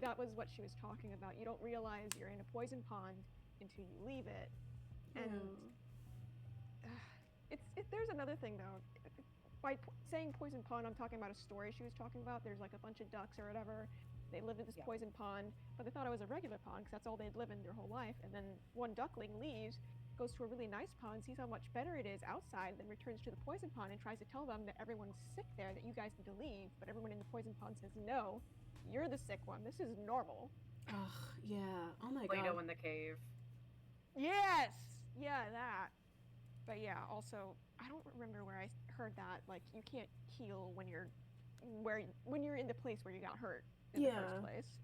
that was what she was talking about. You don't realize you're in a poison pond until you leave it. And there's another thing though. By saying poison pond, I'm talking about a story she was talking about. There's like a bunch of ducks or whatever. They lived in this Yeah. poison pond, but they thought it was a regular pond because that's all they'd live in their whole life. And then one duckling leaves, goes to a really nice pond, sees how much better it is outside, then returns to the poison pond and tries to tell them that everyone's sick there, that you guys need to leave. But everyone in the poison pond says, no, you're the sick one. This is normal. Ugh, yeah. Oh my Plato god. in the cave. Yes! Yeah, that. But yeah, also, I don't remember where I heard that. Like, you can't heal when you're in the place where you got hurt in the Yeah. first place.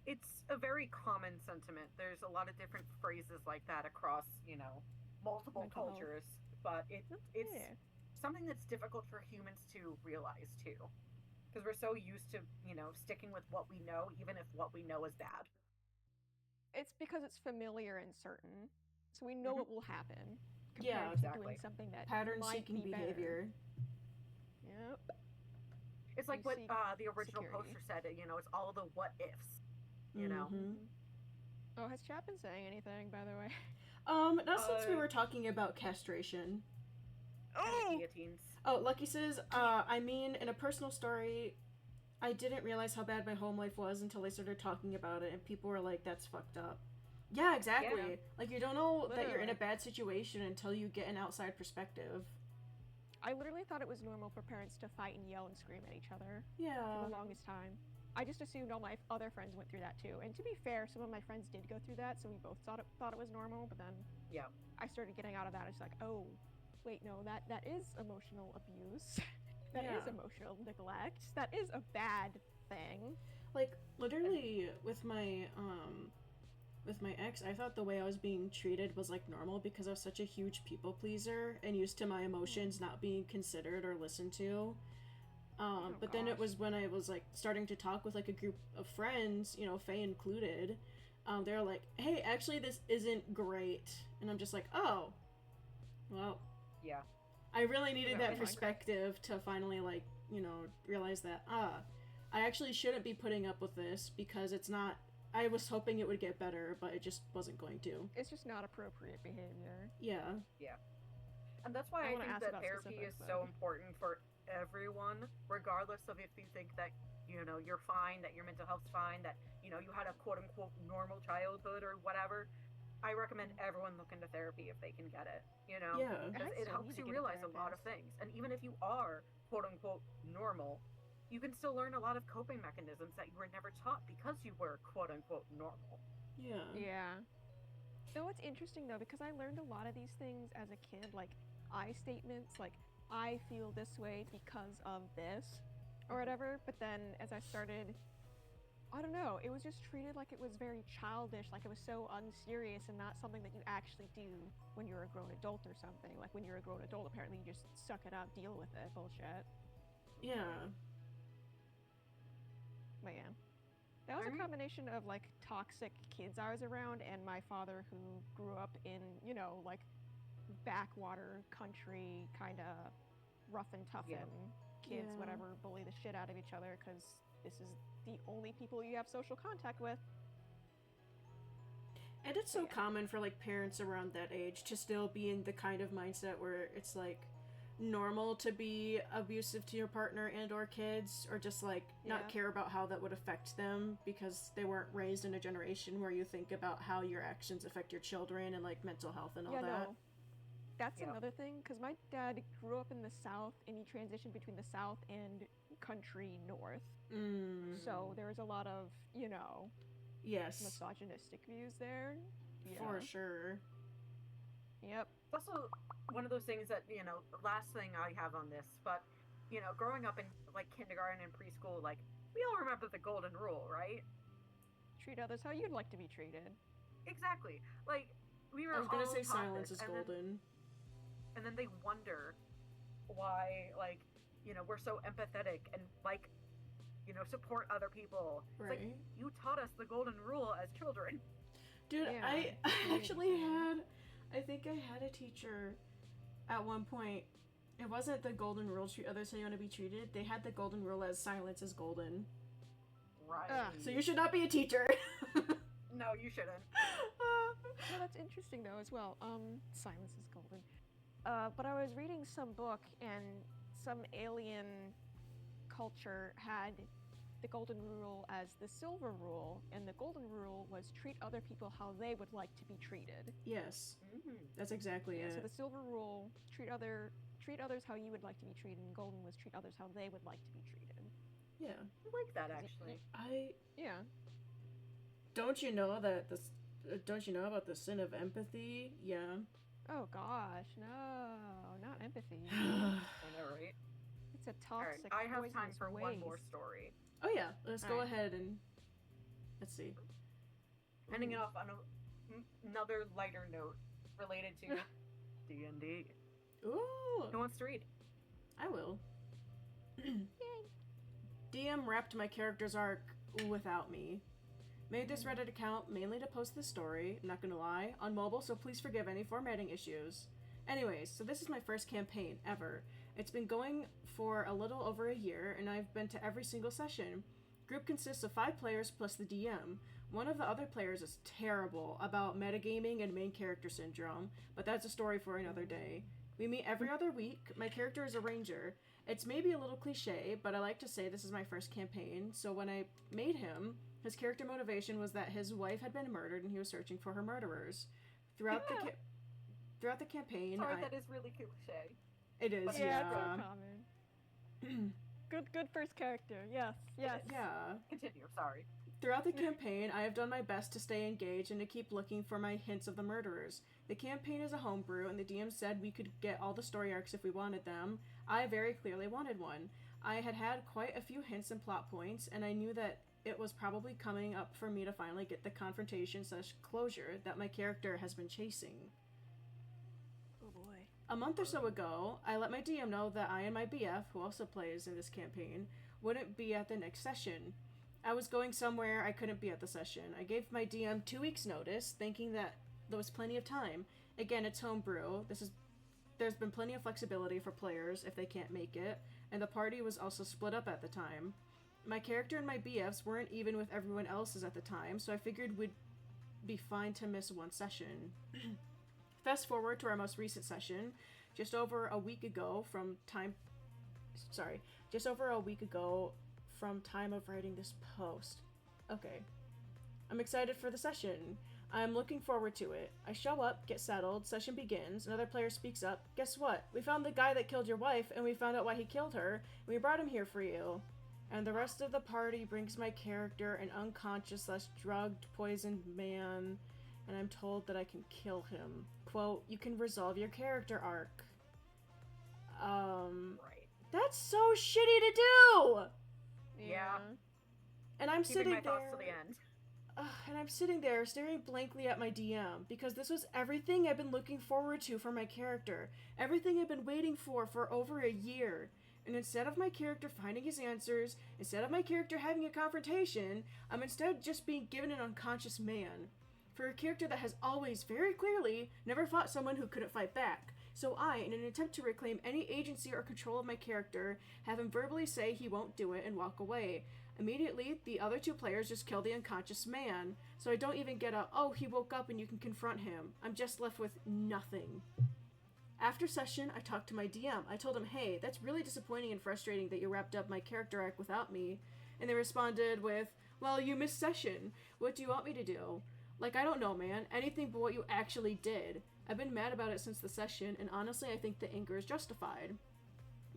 It's a very common sentiment. There's a lot of different phrases like that across, multiple Mental health. cultures, but it's Yeah. something that's difficult for humans to realize too, because we're so used to, sticking with what we know, even if what we know is bad. It's because it's familiar and certain, so we know Mhm. what will happen. Yeah, compared to exactly. doing something that Pattern might seeking be better. behavior. Yep. It's like You what seek the original security. poster said. It's all the what ifs. You know? Mhm. Oh, has Chat been saying anything, by the way? Not since we Uh, were talking about castration. And guillotines. Oh, Lucky says, I mean, in a personal story, I didn't realize how bad my home life was until I started talking about it, and people were like, that's fucked up. Yeah, exactly. Yeah. Like, you don't know that you're in a Literally. bad situation until you get an outside perspective. I literally thought it was normal for parents to fight and yell and scream at each other for Yeah. the longest time. I just assumed all my other friends went through that too. And to be fair, some of my friends did go through that, so we both thought it was normal. But then, Yeah. I started getting out of that. It's like, oh, wait, no, that is emotional abuse. That is Yeah. emotional neglect. That is a bad thing. Like, literally, with my ex, I thought the way I was being treated was, like, normal because I was such a huge people pleaser and used to my emotions not being considered or listened to. But then it gosh. was when I was, like, starting to talk with, like, a group of friends, Faye included, they were like, hey, actually, this isn't great. And I'm just like, oh, well, Yeah. I really needed Yeah, that like- perspective to finally, like, realize that, I actually shouldn't be putting up with this because it's not, I was hoping it would get better, but it just wasn't going to. It's just not appropriate behavior. Yeah. And that's why I I, wanna think ask that about therapy is specifics, so though. important for everyone, regardless of if you think that, you're fine, that your mental health's fine, that, you had a quote unquote normal childhood or whatever. I recommend everyone look into therapy if they can get it, Yeah. Because I it still helps need to you get a realize a lot of therapist. things. And even if you are quote unquote normal, you can still learn a lot of coping mechanisms that you were never taught because you were quote unquote normal. Yeah. Yeah. No, it's interesting though because I learned a lot of these things as a kid, like I statements, like I feel this way because of this or whatever. But then as I started, I don't know, it was just treated like it was very childish, like it was so unserious and not something that you actually do when you're a grown adult or something. Like when you're a grown adult, apparently you just suck it up, deal with it, bullshit. Yeah. But yeah. That was a combination of like toxic kids I was around and my father who grew up in, like backwater country, kind of rough and tough Yeah. and kids, Yeah. whatever, bully the shit out of each other because this is the only people you have social contact with. And it's so Yeah. common for, like, parents around that age to still be in the kind of mindset where it's like, normal to be abusive to your partner and or kids, or just like not Yeah. care about how that would affect them because they weren't raised in a generation where you think about how your actions affect your children and like mental health and all Yeah, that. no. That's Yep. another thing, because my dad grew up in the South, and he transitioned between the South and country North. So there was a lot of, Yes, misogynistic views there. Yeah. for sure. Yep. It's also one of those things that, the last thing I have on this, but, growing up in, like, kindergarten and preschool, like, we all remember the golden rule, right? Treat others how you'd like to be treated. Exactly. Like, we were I was gonna all say taught silence this, is golden. and then they wonder why, like, we're so empathetic and, like, support other people. It's Right. like, you taught us the golden rule as children. Dude, Yeah, I it's really actually insane. I think I had a teacher at one point. It wasn't the golden rule, treat others how you want to be treated. They had the golden rule as silence is golden. Right. So you should not be a teacher. No, you shouldn't. Well, that's interesting though as well. Silence is golden. But I was reading some book, and some alien culture had the golden rule as the silver rule, and the golden rule was treat other people how they would like to be treated. Yes, Mm-hmm. that's exactly Yeah, it. so the silver rule, treat others how you would like to be treated, and golden was treat others how they would like to be treated. Yeah. I like that, actually. Yeah. Don't you know that this? Don't you know about the sin of empathy? Yeah. Oh gosh, no, not empathy. I know, right? It's a All right, toxic. I have time poisonous for one more waste. story. Oh yeah. Let's go Alright. ahead and let's see. Ending it Ooh. off on another lighter note related to D&D. Ooh. Who wants to read? I will. DM wrapped my character's arc without me. Made this Reddit account mainly to post this story, I'm not gonna lie, on mobile, so please forgive any formatting issues. Anyways, so this is my first campaign ever. It's been going for a little over a year, and I've been to every single session. Group consists of 5 players plus the DM. One of the other players is terrible about metagaming and main character syndrome, but that's a story for another day. We meet every other week. My character is a ranger. It's maybe a little cliche, but I like to say this is my first campaign, so when I made him, his character motivation was that his wife had been murdered and he was searching for her murderers. Throughout the campaign, Sorry, that is really cliche. it is, But Yeah, yeah. it's so common. Good first character. Yes, yes. Yeah. Continue, sorry. Throughout the campaign, I have done my best to stay engaged and to keep looking for my hints of the murderers. The campaign is a homebrew, and the DM said we could get all the story arcs if we wanted them. I very clearly wanted one. I had quite a few hints and plot points, and I knew that it was probably coming up for me to finally get the confrontation/closure that my character has been chasing. Oh boy. A month or so ago, I let my DM know that I and my BF, who also plays in this campaign, wouldn't be at the next session. I was going somewhere, I couldn't be at the session. I gave my DM 2 weeks notice, thinking that there was plenty of time. Again, it's homebrew. There's been plenty of flexibility for players if they can't make it, and the party was also split up at the time. My character and my BFs weren't even with everyone else's at the time, so I figured we'd be fine to miss one session. Fast forward to our most recent session, just over a week ago from time of writing this post. Okay. I'm excited for the session. I'm looking forward to it. I show up, get settled, session begins, another player speaks up. Guess what? We found the guy that killed your wife, and we found out why he killed her, and we brought him here for you. And the rest of the party brings my character, an unconscious/drugged, poisoned man, and I'm told that I can kill him. Quote, you can resolve your character arc. Right. That's so shitty to do! Yeah. And I'm Keeping sitting my there... thoughts to the end. And I'm sitting there staring blankly at my DM because this was everything I've been looking forward to for my character. Everything I've been waiting for over a year. And instead of my character finding his answers, instead of my character having a confrontation, I'm instead just being given an unconscious man. For a character that has always, very clearly, never fought someone who couldn't fight back. So I, in an attempt to reclaim any agency or control of my character, have him verbally say he won't do it and walk away. Immediately, the other 2 players just kill the unconscious man, so I don't even get a, oh, he woke up and you can confront him. I'm just left with nothing. After session, I talked to my DM. I told him, hey, that's really disappointing and frustrating that you wrapped up my character arc without me. And they responded with, well, you missed session. What do you want me to do? Like, I don't know, man. Anything but what you actually did. I've been mad about it since the session, and honestly, I think the anger is justified.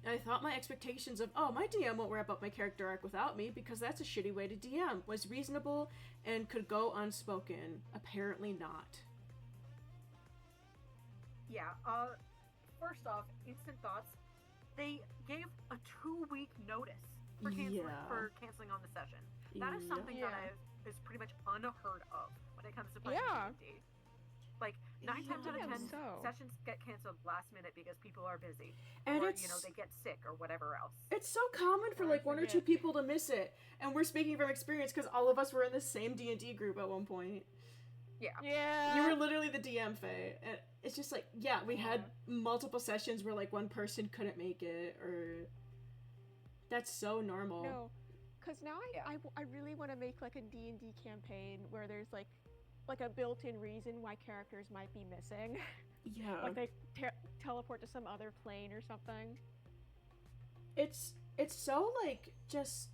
I thought my expectations of, oh, my DM won't wrap up my character arc without me because that's a shitty way to DM, was reasonable and could go unspoken. Apparently not. Yeah, first off, instant thoughts. They gave a 2-week notice for canceling on the session. That is something that is pretty much unheard of when it comes to playing D&D. Like, 9 times out of 10, sessions get canceled last minute because people are busy. And or, they get sick or whatever else. It's so common for, like, 1 or 2 people to miss it. And we're speaking from experience because all of us were in the same D&D group at one point. Yeah. You were literally the DM, Faye. And it's just like, we had multiple sessions where, like, one person couldn't make it, or... That's so normal. No, because now I really want to make, like, a D&D campaign where there's, like a built-in reason why characters might be missing. Yeah. Like they teleport to some other plane or something. It's so, like, just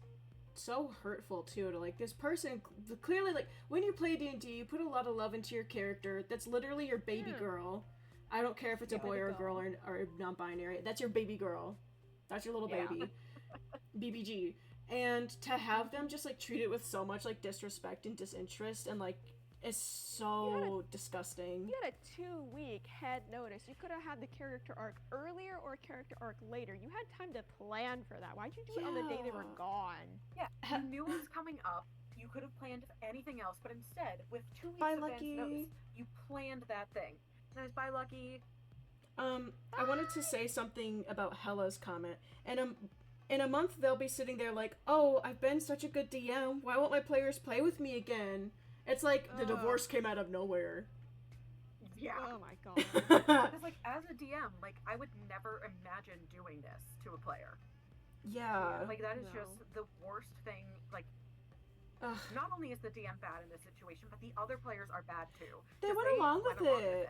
so hurtful, too, to, like, this person, clearly, like, when you play D&D, you put a lot of love into your character. That's literally your baby girl. I don't care if it's a boy or a girl or non-binary. That's your baby girl. That's your little baby. BBG. And to have them just, like, treat it with so much, like, disrespect and disinterest and, like, it's so disgusting. You had a 2-week head notice. You could have had the character arc earlier or a character arc later. You had time to plan for that. Why'd you do it on the day they were gone? Yeah, you knew it was coming up. You could have planned anything else, but instead, with 2 weeks advance notice, you planned that thing. Nice, bye, Lucky. I wanted to say something about Hella's comment. And in a month, they'll be sitting there like, oh, I've been such a good DM. Why won't my players play with me again? It's like the divorce came out of nowhere. Yeah. Oh my god. Because, like, as a DM, like, I would never imagine doing this to a player. Yeah. Like, that is just the worst thing. Like, not only is the DM bad in this situation, but the other players are bad too. They went along with it.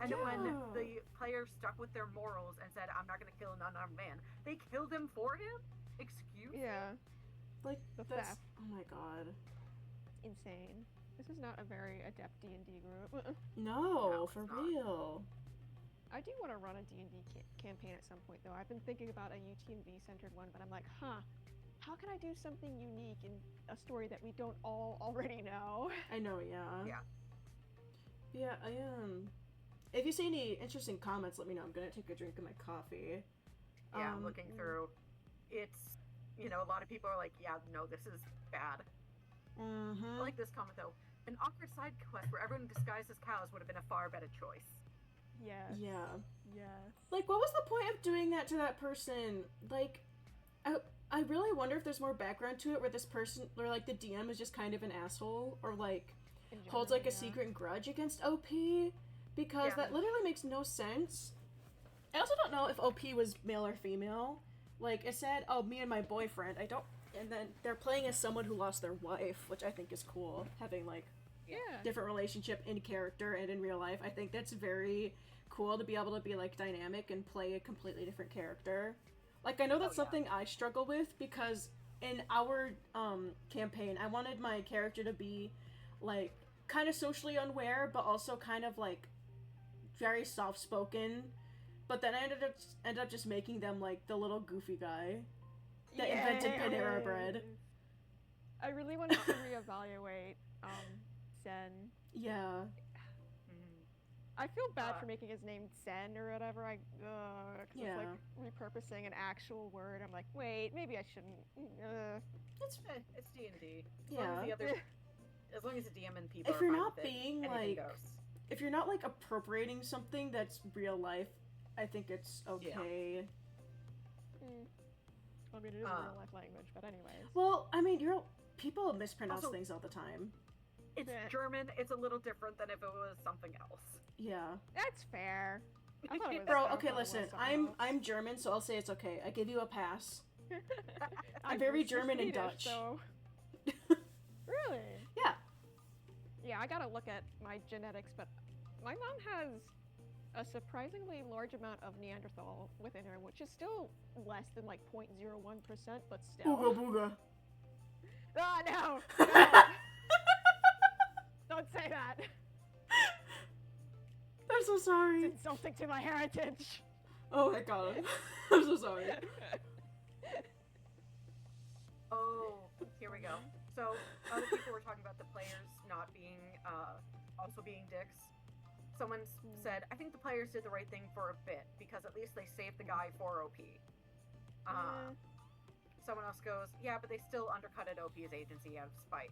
And when the player stuck with their morals and said, I'm not going to kill an unarmed man, they killed him for him? Excuse me? Yeah. Like, that's... theft. Oh my god. Insane. This is not a very adept D&D group. No, for real. I do want to run a D&D campaign at some point, though. I've been thinking about a UTMB-centered one, but I'm like, how can I do something unique in a story that we don't all already know? I know, yeah. Yeah, I am. If you see any interesting comments, let me know. I'm gonna take a drink of my coffee. Yeah, I'm looking through. It's, a lot of people are like, yeah, no, this is bad. I like this comment, though. An awkward side quest where everyone disguised as cows would have been a far better choice. Yes. Yeah. Yes. Like, what was the point of doing that to that person? Like, I really wonder if there's more background to it where this person, or, like, the DM is just kind of an asshole, or, like, holds, like, a secret grudge against OP, because that literally makes no sense. I also don't know if OP was male or female. Like, it said, oh, me and my boyfriend. And then they're playing as someone who lost their wife, which I think is cool. Having, like, different relationship in character and in real life. I think that's very cool to be able to be, like, dynamic and play a completely different character. Like, I know that's something I struggle with, because in our, campaign, I wanted my character to be, like, kind of socially unaware, but also kind of, like, very soft-spoken. But then I ended up just making them, like, the little goofy guy that invented Panera Bread. I really want to reevaluate Sen. Yeah. I feel bad for making his name Sen or whatever. It's like repurposing an actual word. I'm like, wait, maybe I shouldn't. It's D&D. Yeah. As long as the DM and people if are you're fine not with it, being anything like, goes. If you're not like appropriating something that's real life, I think it's okay. I mean, it is real life language, but anyways. Well, I mean, people mispronounce things all the time. It's German. It's a little different than if it was something else. Yeah. That's fair. Bro, okay, listen. I'm German, so I'll say it's okay. I give you a pass. I'm very German and Dutch. So... Really? Yeah. Yeah, I gotta look at my genetics, but my mom has a surprisingly large amount of Neanderthal within her, which is still less than like 0.01%, but still. Booga booga. Ah, no! No! Don't say that! I'm so sorry. It's insulting to my heritage! Oh my god. I'm so sorry. Oh, here we go. So, other people were talking about the players not being, also being dicks. Someone said, I think the players did the right thing for a bit, because at least they saved the guy for OP. Someone else goes, yeah, but they still undercutted OP's agency out of spite.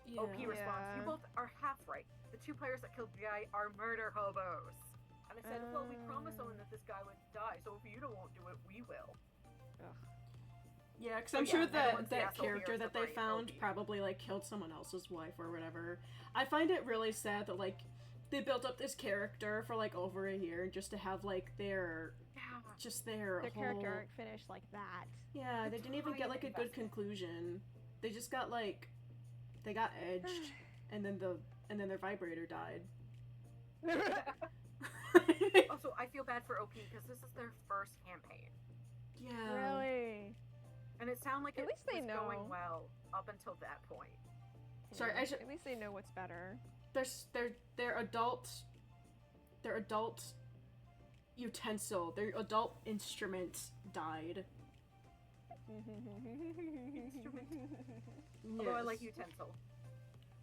Yeah. OP responds, you Yeah. both are half right. The 2 players that killed the guy are murder hobos. And I said, well, we promised Owen that this guy would die, so if you don't won't do it, we will. Ugh. Yeah, because Oh, I'm yeah, sure everyone's the that asshole character here that they except for found OP. probably like killed someone else's wife or whatever. I find it really sad that like they built up this character for like over a year just to have like their Their whole character arc finished like that. Yeah, they The didn't even get time like a good investment. conclusion. They just got like they got edged and then their vibrator died. Also, I feel bad for OP because this is their first campaign. Yeah. Really? And it sounded like At it least they was going know. well up until that point. Sorry, Yeah, I should- At least they know what's better. Their adult utensil, their adult instrument died. Although I Yes. like utensil.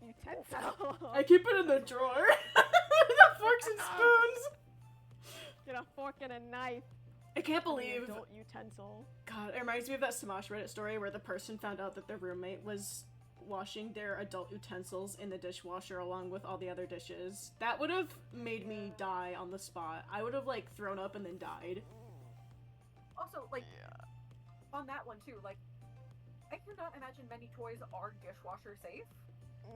Utensil! I keep it in the drawer. The forks and spoons. Get a fork and a knife. I can't The believe. adult utensil. God, it reminds me of that Smosh Reddit story where the person found out that their roommate was washing their adult utensils in the dishwasher along with all the other dishes. That would have made me die on the spot. I would have like thrown up and then died. Also, like, on that one too, like, I cannot imagine many toys are dishwasher safe.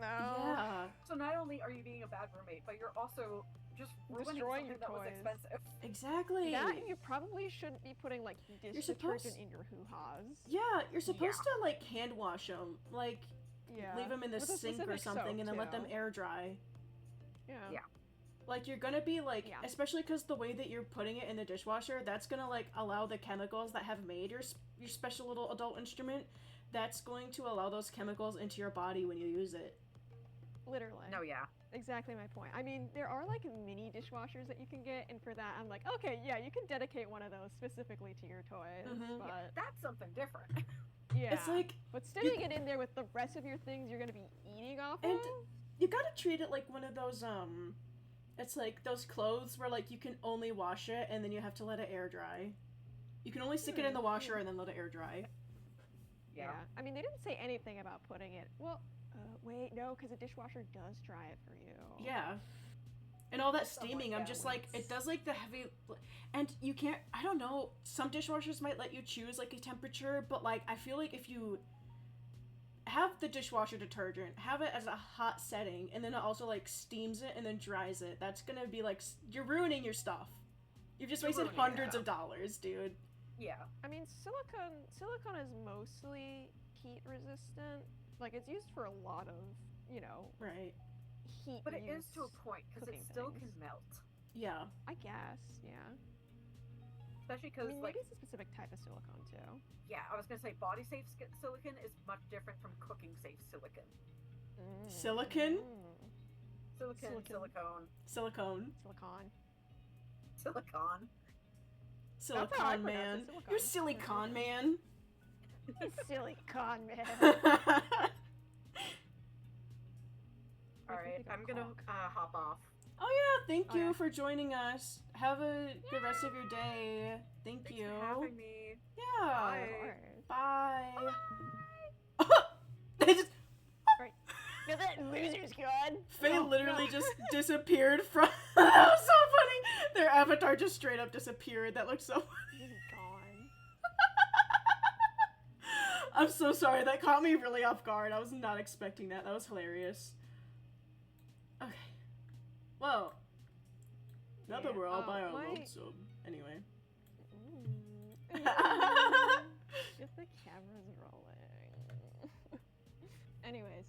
No. Yeah, So not only are you being a bad roommate, but you're also just ruining Destroying something your that was toys. expensive. exactly. That you probably shouldn't be putting like dish supposed- detergent in your hoo-has. Yeah, you're supposed to like hand wash them, like Yeah. leave them in the With a sink or specific something, soap, and then let them too. air dry. Yeah. Yeah. Like you're gonna be like, Yeah. especially because the way that you're putting it in the dishwasher, that's gonna like allow the chemicals that have made your special little adult instrument. That's going to allow those chemicals into your body when you use it. Literally. No, yeah. Exactly my point. I mean, there are like mini dishwashers that you can get, and for that, I'm like, okay, yeah, you can dedicate one of those specifically to your toys. Mhm. But That's something different. yeah, It's like but sticking it in there with the rest of your things you're gonna be eating off And- of. you gotta treat it like one of those it's like those clothes where like you can only wash it and then you have to let it air dry. You can only stick it in the washer and then let it air dry. Yeah. I mean, they didn't say anything about putting it. Well, wait, no, because a dishwasher does dry it for you. Yeah. And all that Stuff steaming, like I'm that just when like, it's- it does like the heavy, and you can't, I don't know, some dishwashers might let you choose like a temperature, but like, I feel like if you have the dishwasher detergent, have it as a hot setting, and then it also like steams it and then dries it, that's gonna be like, you're ruining your stuff. You've just You're wasted ruining your hundreds of stuff. dollars, dude. Yeah. I mean, silicone is mostly heat resistant. Like, it's used for a lot of, you know, Right. heat. But it is use to a point, because it cooking still things. can melt. Yeah. I guess, yeah. Especially I because, mean, like, maybe it's a specific type of silicone too. yeah, I was going to say body safe silicon is much different from cooking safe silicon. Silicon? Silicon, Silicon. silicone, Silicone. Silicon. silicon. Silicon how I man. pronounce it, You silicone. silly con man. Silly con man. Alright, I'm going to hop off. Oh yeah, thank Oh, you yeah. for joining us. Have a good rest of your day. Thank Thanks you. for having me. Yeah. Bye. Bye. Bye. They just Now that loser's gone. Faye Oh, literally no. just disappeared from that was so funny. Their avatar just straight up disappeared. That looked so funny. He's gone. I'm so sorry. That caught me really off guard. I was not expecting that. That was hilarious. Okay. Well, now that Yeah, we're all by our my- lonesome. Anyway. Ooh. If the camera's rolling. Anyways.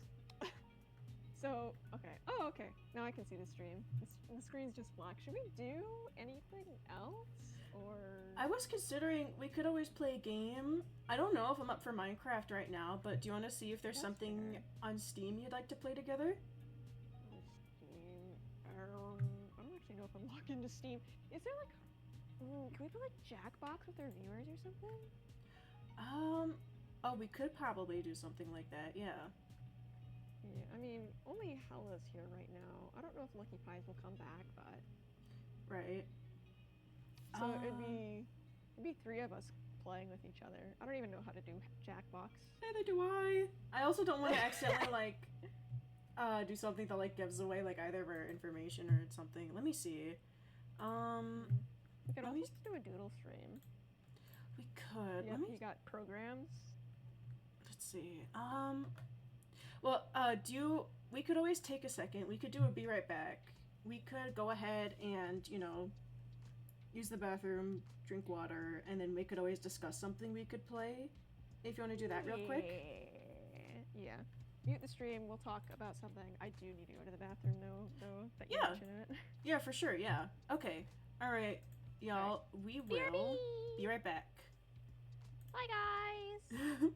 So, okay. Oh, okay. Now I can can see the stream. The screen's just black. Should we do anything else? Or I was considering we could always play a game. I don't know if I'm up for Minecraft right now, but do you want to see if there's That's something fair. on Steam you'd like to play together? Steam. I don't actually know if I'm logged into Steam. Is there like, can we play like Jackbox with our viewers or something? Oh, we could probably do something like that, yeah. Yeah, I mean, only Hella's here right now. I don't know if Lucky Pies will come back, but Right. so it'd be 3 of us playing with each other. I don't even know how to do Jackbox. Neither do I. I also don't want to accidentally, like, do something that, like, gives away, like, either of our information or something. Let me see. We could let me also do a doodle stream. We could. Yeah, Let me you got programs. Let's see. Well, we could always take a second. We could do a be right back. We could go ahead and, you know, use the bathroom, drink water, and then we could always discuss something we could play. If you want to do that real quick. Yeah. Mute the stream. We'll talk about something. I do need to go to the bathroom though. That you Yeah. mention it. Yeah, for sure. Yeah. Okay. All right, y'all. We will be right back. Bye, guys.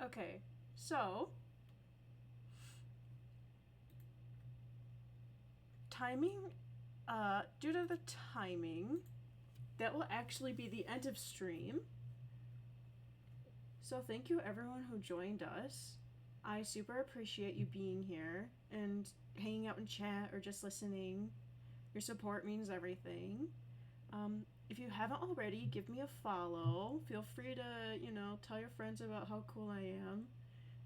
Okay, so timing, due to the timing, that will actually be the end of stream. So thank you everyone who joined us. I super appreciate you being here and hanging out in chat or just listening. Your support means everything. If you haven't already, give me a follow. Feel free to, tell your friends about how cool I am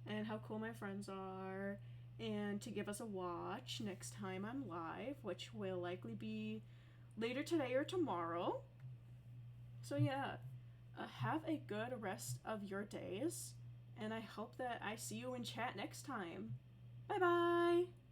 and how cool my friends are, and to give us a watch next time I'm live, which will likely be later today or tomorrow. So yeah, have a good rest of your days, and I hope that I see you in chat next time. Bye bye!